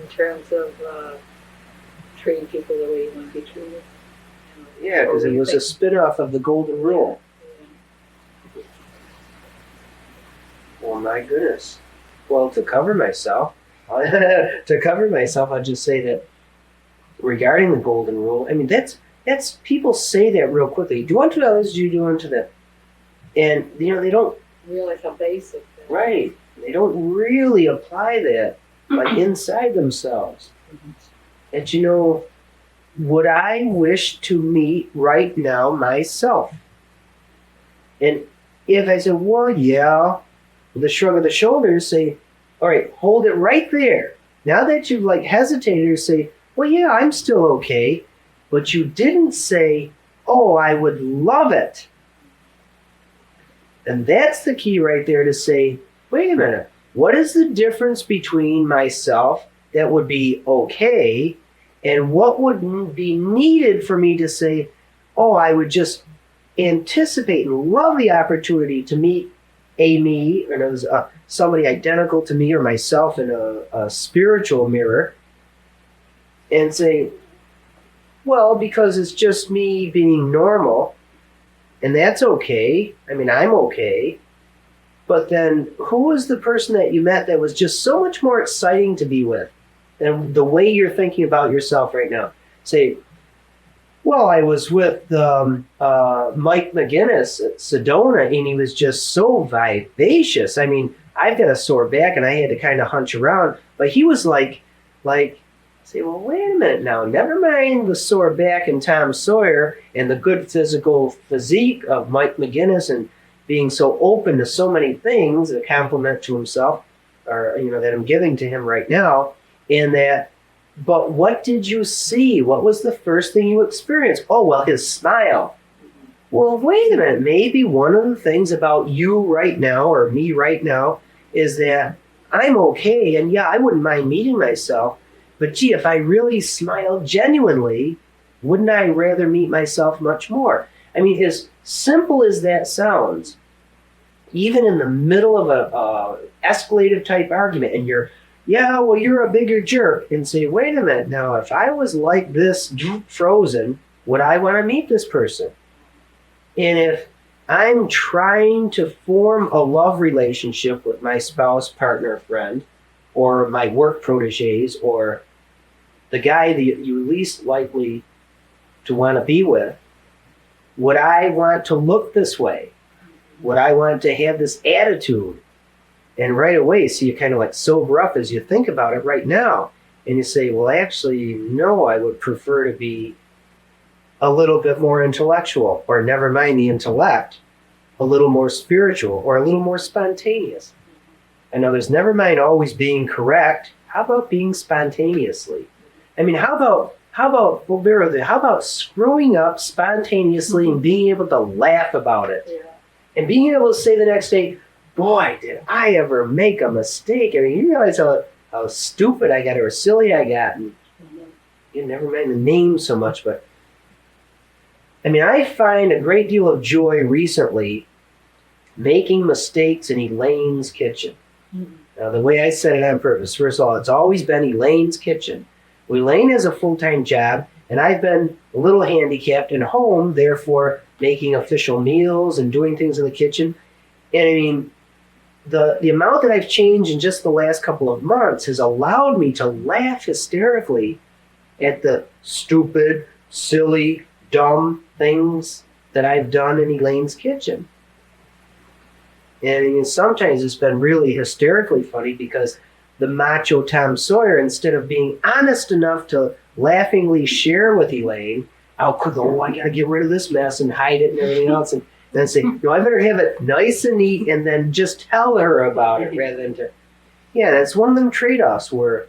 terms of treating people the way you want to be treated. Yeah, because it was a spin-off of the golden rule. Yeah. Well, my goodness. Well, to cover myself, I'll just say that regarding the golden rule, I mean, that's people say that real quickly. Do unto others, you do unto them. And, they don't realize how basic that is. Right. They don't really apply that inside themselves. And would I wish to meet right now myself? And if I said, well, yeah, with a shrug of the shoulders, say, all right, hold it right there. Now that you've hesitated to say, well, yeah, I'm still okay, but you didn't say, oh, I would love it. And that's the key right there, to say, wait a minute, what is the difference between myself that would be okay and what would be needed for me to say, oh, I would just anticipate and love the opportunity to meet me, or somebody identical to me or myself in a spiritual mirror, and say, well, because it's just me being normal, and that's okay. I mean, I'm okay. But then who was the person that you met that was just so much more exciting to be with than the way you're thinking about yourself right now? Say, well, I was with Mike McGinnis at Sedona, and he was just so vivacious. I mean, I've got a sore back, and I had to kind of hunch around. But he was like Say, well, wait a minute now. Never mind the sore back in Tom Sawyer and the good physical physique of Mike McGinnis and being so open to so many things, a compliment to himself, or that I'm giving to him right now. In that, but what did you see? What was the first thing you experienced? Oh, well, his smile. Well, wait a minute. Maybe one of the things about you right now or me right now is that I'm okay, and yeah, I wouldn't mind meeting myself. But gee, if I really smiled genuinely, wouldn't I rather meet myself much more? I mean, as simple as that sounds, even in the middle of a escalative type argument, and you're a bigger jerk, and say, wait a minute, now if I was like this frozen, would I want to meet this person? And if I'm trying to form a love relationship with my spouse, partner, friend, or my work proteges, or the guy that you're least likely to want to be with, would I want to look this way? Would I want to have this attitude? And right away, so you kind of like sober up as you think about it right now. And you say, well, actually, no, I would prefer to be a little bit more intellectual, or never mind the intellect, a little more spiritual, or a little more spontaneous. I know there's never mind always being correct. How about being spontaneously? I mean, how about screwing up spontaneously and being able to laugh about it? Yeah. And being able to say the next day, boy, did I ever make a mistake. I mean, you realize how stupid I got or silly I got. And you never mind the name so much, but I mean, I find a great deal of joy recently making mistakes in Elaine's kitchen. Now, the way I said it on purpose, first of all, it's always been Elaine's kitchen. Well, Elaine has a full-time job, and I've been a little handicapped at home, therefore making official meals and doing things in the kitchen. And I mean, the amount that I've changed in just the last couple of months has allowed me to laugh hysterically at the stupid, silly, dumb things that I've done in Elaine's kitchen. And I mean, sometimes it's been really hysterically funny because the macho Tom Sawyer, instead of being honest enough to laughingly share with Elaine, I gotta get rid of this mess and hide it and everything else, and then say, no, I better have it nice and neat and then just tell her about it rather than to. Yeah, that's one of them trade-offs where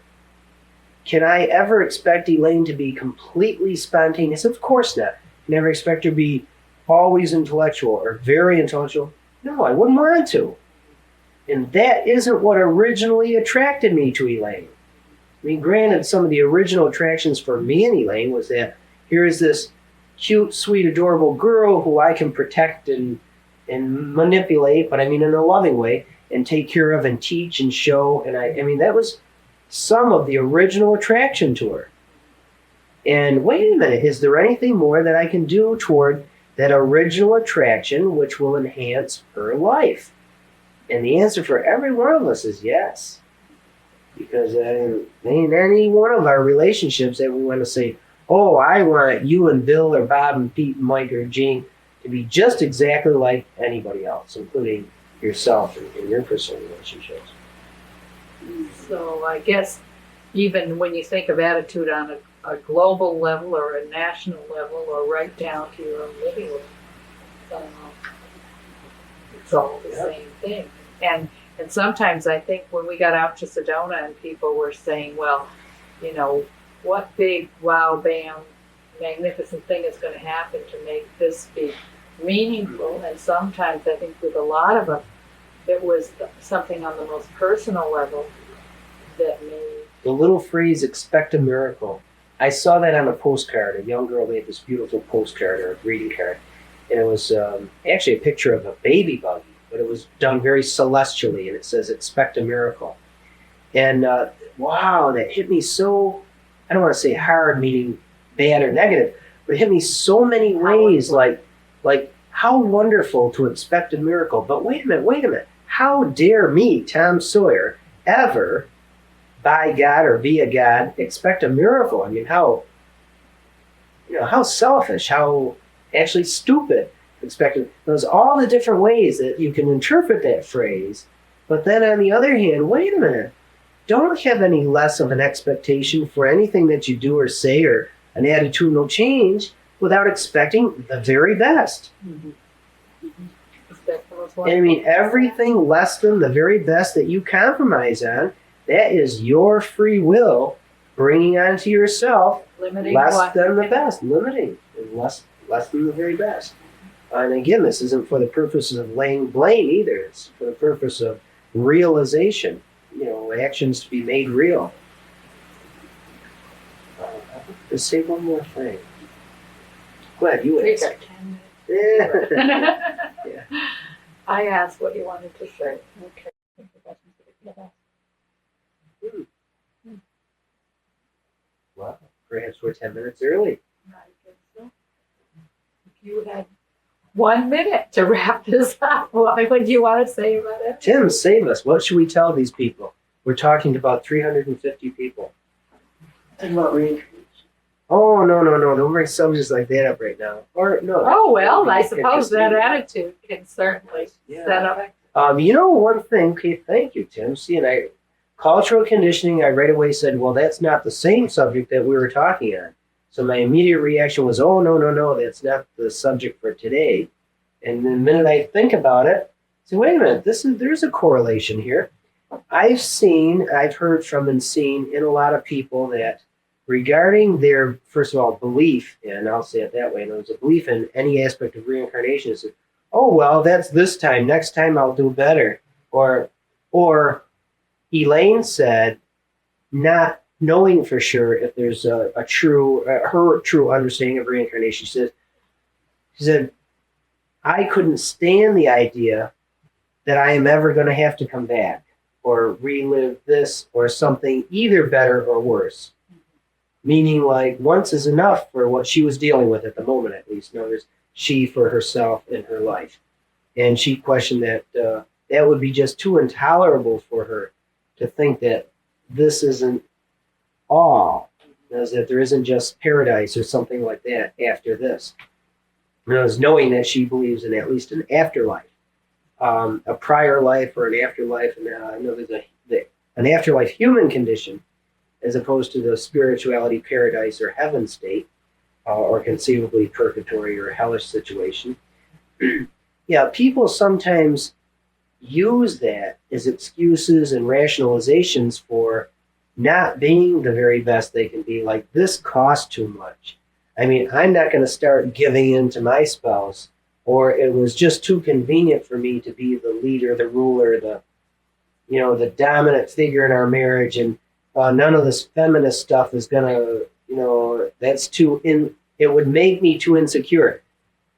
can I ever expect Elaine to be completely spontaneous? Of course not. Never expect her to be always intellectual or very intellectual. No, I wouldn't want to. And that isn't what originally attracted me to Elaine. I mean, granted, some of the original attractions for me and Elaine was that here is this cute, sweet, adorable girl who I can protect and manipulate, but I mean in a loving way, and take care of and teach and show. And I mean, that was some of the original attraction to her. And wait a minute, is there anything more that I can do toward that original attraction which will enhance her life? And the answer for every one of us is yes. Because in any one of our relationships that we want to say, oh, I want you and Bill or Bob and Pete and Mike or Gene to be just exactly like anybody else, including yourself in your personal relationships. So I guess even when you think of attitude on a global level or a national level or right down to your own living room, it's all the same thing. And sometimes I think when we got out to Sedona and people were saying, well, what big wow, bam, magnificent thing is going to happen to make this be meaningful? And sometimes I think with a lot of us, it was something on the most personal level that made. The little phrase, expect a miracle. I saw that on a postcard. A young girl made this beautiful postcard or a greeting card. And it was actually a picture of a baby buggy, but it was done very celestially, and it says, expect a miracle. And wow, that hit me so, I don't want to say hard, meaning bad or negative, but it hit me so many ways, like how wonderful to expect a miracle. But wait a minute, how dare me, Tom Sawyer, ever, by God or via God, expect a miracle? I mean, how selfish, how actually stupid expected. There's all the different ways that you can interpret that phrase. But then on the other hand, wait a minute. don't have any less of an expectation for anything that you do or say or an attitudinal change without expecting the very best. And I mean, everything less than the very best that you compromise on, that is your free will bringing onto yourself Limiting less what? than the best, limiting, and less than the very best. And again, this isn't for the purposes of laying blame either. It's for the purpose of realization, actions to be made real. Let's say one more thing. Glad you We asked. got 10 minutes. Yeah. I asked what you wanted to say. Okay. Well, perhaps we're 10 minutes early. I guess so. If you had 1 minute to wrap this up, what would you want to say about it? Tim, save us. What should we tell these people? We're talking to about 350 people. Talk about reincarnation. Oh, no. Don't bring subjects like that up right now. Or, no. Oh, well, I suppose that attitude can certainly set up. One thing, okay, thank you, Tim. See, and cultural conditioning, I right away said, well, that's not the same subject that we were talking on. So my immediate reaction was, oh, no, that's not the subject for today. And the minute I think about it, I say, wait a minute, there's a correlation here. I've heard from and seen in a lot of people that regarding their, first of all, belief, and I'll say it that way, and there's a belief in any aspect of reincarnation, is, oh, well, that's this time. Next time I'll do better. Or Elaine said, not knowing for sure if there's her true understanding of reincarnation. She said, I couldn't stand the idea that I am ever going to have to come back or relive this or something either better or worse. Meaning, like, once is enough for what she was dealing with at the moment, at least. In other words, she for herself in her life. And she questioned that that would be just too intolerable for her to think that this isn't all. That there isn't just paradise or something like that after this. Knowing that she believes in at least an afterlife. A prior life or an afterlife. And I know there's an afterlife human condition as opposed to the spirituality paradise or heaven state, or conceivably purgatory or hellish situation. Yeah, people sometimes use that as excuses and rationalizations for not being the very best they can be. Like, this costs too much. I mean, I'm not going to start giving in to my spouse, or it was just too convenient for me to be the leader, the ruler, the dominant figure in our marriage, and none of this feminist stuff is gonna, that's it would make me too insecure.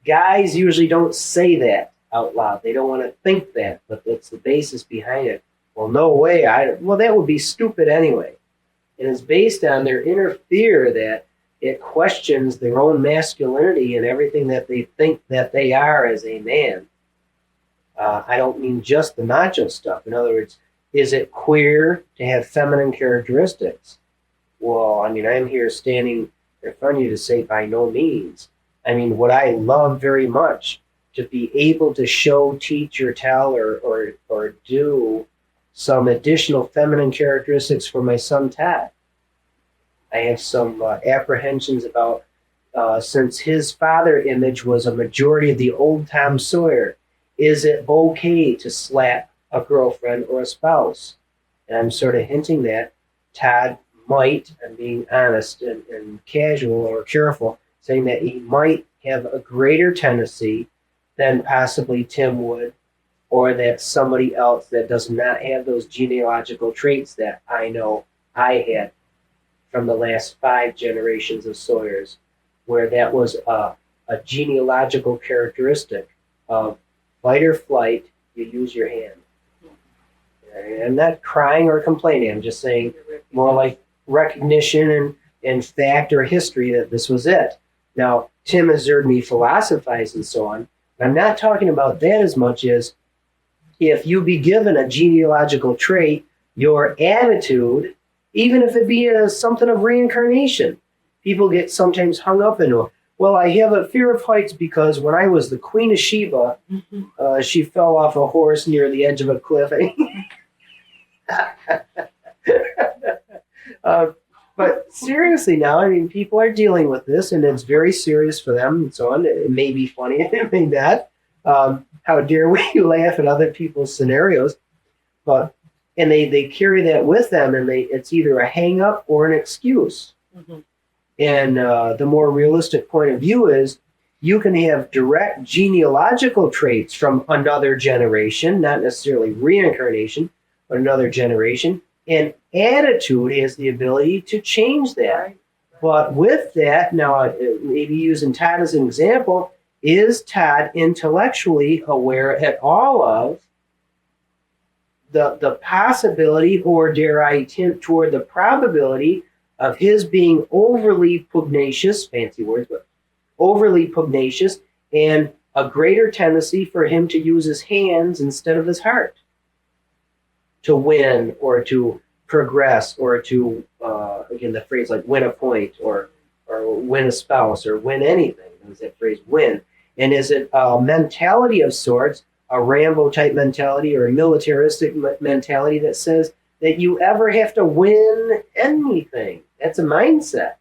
Guys usually don't say that out loud. They don't want to think that, but that's the basis behind it. Well, no way. That would be stupid anyway. And it's based on their inner fear that it questions their own masculinity and everything that they think that they are as a man. I don't mean just the macho stuff. In other words, is it queer to have feminine characteristics? Well, I mean, I'm here standing in front of you to say by no means. I mean, would I love very much to be able to show, teach, or tell, or do some additional feminine characteristics for my son, Todd. I have some apprehensions about, since his father image was a majority of the old Tom Sawyer, is it okay to slap a girlfriend or a spouse? And I'm sort of hinting that Todd might, I'm being honest and casual or careful, saying that he might have a greater tendency than possibly Tim would, or that somebody else that does not have those genealogical traits that I know I had from the last 5 generations of Sawyers, where that was a genealogical characteristic of fight or flight, you use your hand. I'm not crying or complaining. I'm just saying more like recognition and fact or history that this was it. Now, Tim has heard me philosophize and so on. I'm not talking about that as much as if you be given a genealogical trait, your attitude, even if it be something of reincarnation, people get sometimes hung up in, well, I have a fear of heights because when I was the Queen of Sheba, she fell off a horse near the edge of a cliff. But seriously now, I mean, people are dealing with this, and it's very serious for them and so on. It may be funny, it may not. How dare we laugh at other people's scenarios? But and they carry that with them, and it's either a hang up or an excuse. Mm-hmm. And the more realistic point of view is you can have direct genealogical traits from another generation, not necessarily reincarnation, but another generation. And attitude has the ability to change that. But with that, now maybe using Todd as an example, is Todd intellectually aware at all of the possibility, or dare I tend toward the probability of his being overly pugnacious, fancy words, but overly pugnacious, and a greater tendency for him to use his hands instead of his heart to win or to progress or to, again, the phrase like win a point or win a spouse or win anything. There's that phrase win. And is it a mentality of sorts, a Rambo type mentality or a militaristic mentality that says that you ever have to win anything? That's a mindset.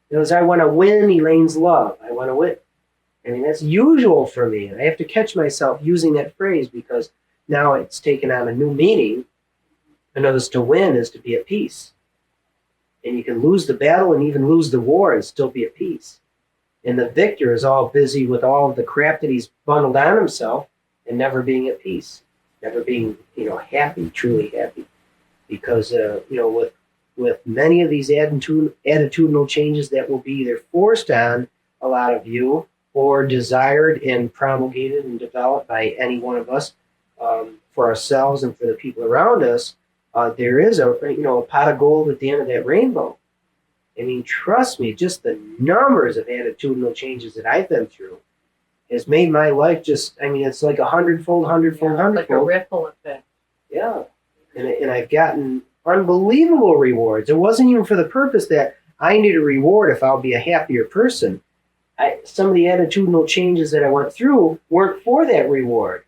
Because I want to win Elaine's love. I want to win. I mean, that's usual for me. And I have to catch myself using that phrase because now it's taken on a new meaning. I notice to win is to be at peace. And you can lose the battle and even lose the war and still be at peace. And the victor is all busy with all of the crap that he's bundled on himself and never being at peace. Never being, happy, truly happy. Because, with many of these attitudinal changes that will be either forced on a lot of you or desired and promulgated and developed by any one of us for ourselves and for the people around us, there is a pot of gold at the end of that rainbow. I mean, trust me, just the numbers of attitudinal changes that I've been through has made my life it's like a hundredfold. Like a ripple effect. Yeah. And I've gotten unbelievable rewards. It wasn't even for the purpose that I need a reward if I'll be a happier person. Some of the attitudinal changes that I went through weren't for that reward.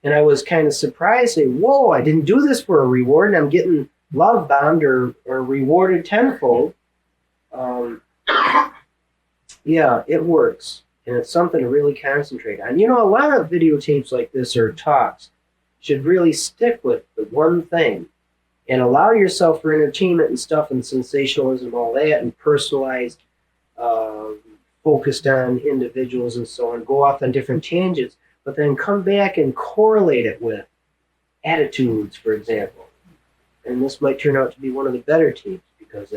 And I was kind of surprised, say, whoa, I didn't do this for a reward, and I'm getting love bombed or rewarded tenfold. Yeah, it works. And it's something to really concentrate on. A lot of videotapes like this or talks should really stick with the one thing and allow yourself for entertainment and stuff and sensationalism, all that, and personalized, focused on individuals and so on, go off on different tangents, but then come back and correlate it with attitudes, for example. And this might turn out to be one of the better tapes because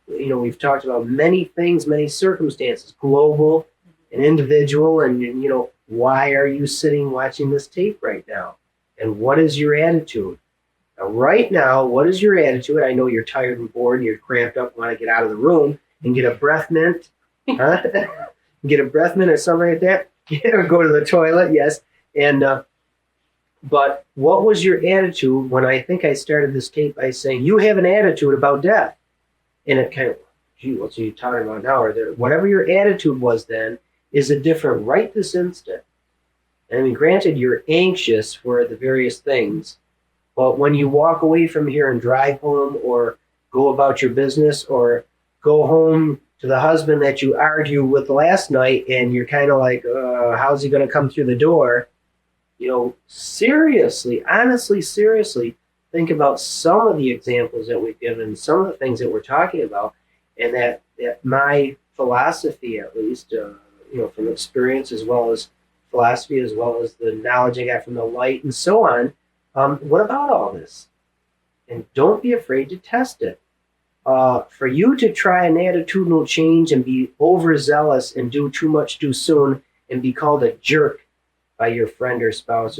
we've talked about many things, many circumstances, global and individual, and why are you sitting watching this tape right now? And what is your attitude? Now, right now, what is your attitude? I know you're tired and bored and you're cramped up, want to get out of the room and get a breath mint, huh? Get a breath mint or something like that. Or go to the toilet, yes. And but what was your attitude when I think I started this tape by saying you have an attitude about death? And it kind of, gee, what's you talking about now? Or whatever your attitude was then is a different right this instant. I mean, granted, you're anxious for the various things, but when you walk away from here and drive home or go about your business or go home to the husband that you argued with last night and you're kind of like, how's he going to come through the door? Seriously, honestly, seriously, think about some of the examples that we've given, some of the things that we're talking about, and that my philosophy, at least, from experience as well as philosophy, as well as the knowledge I got from the light and so on. What about all this? And don't be afraid to test it. For you to try an attitudinal change and be overzealous and do too much too soon and be called a jerk by your friend or spouse or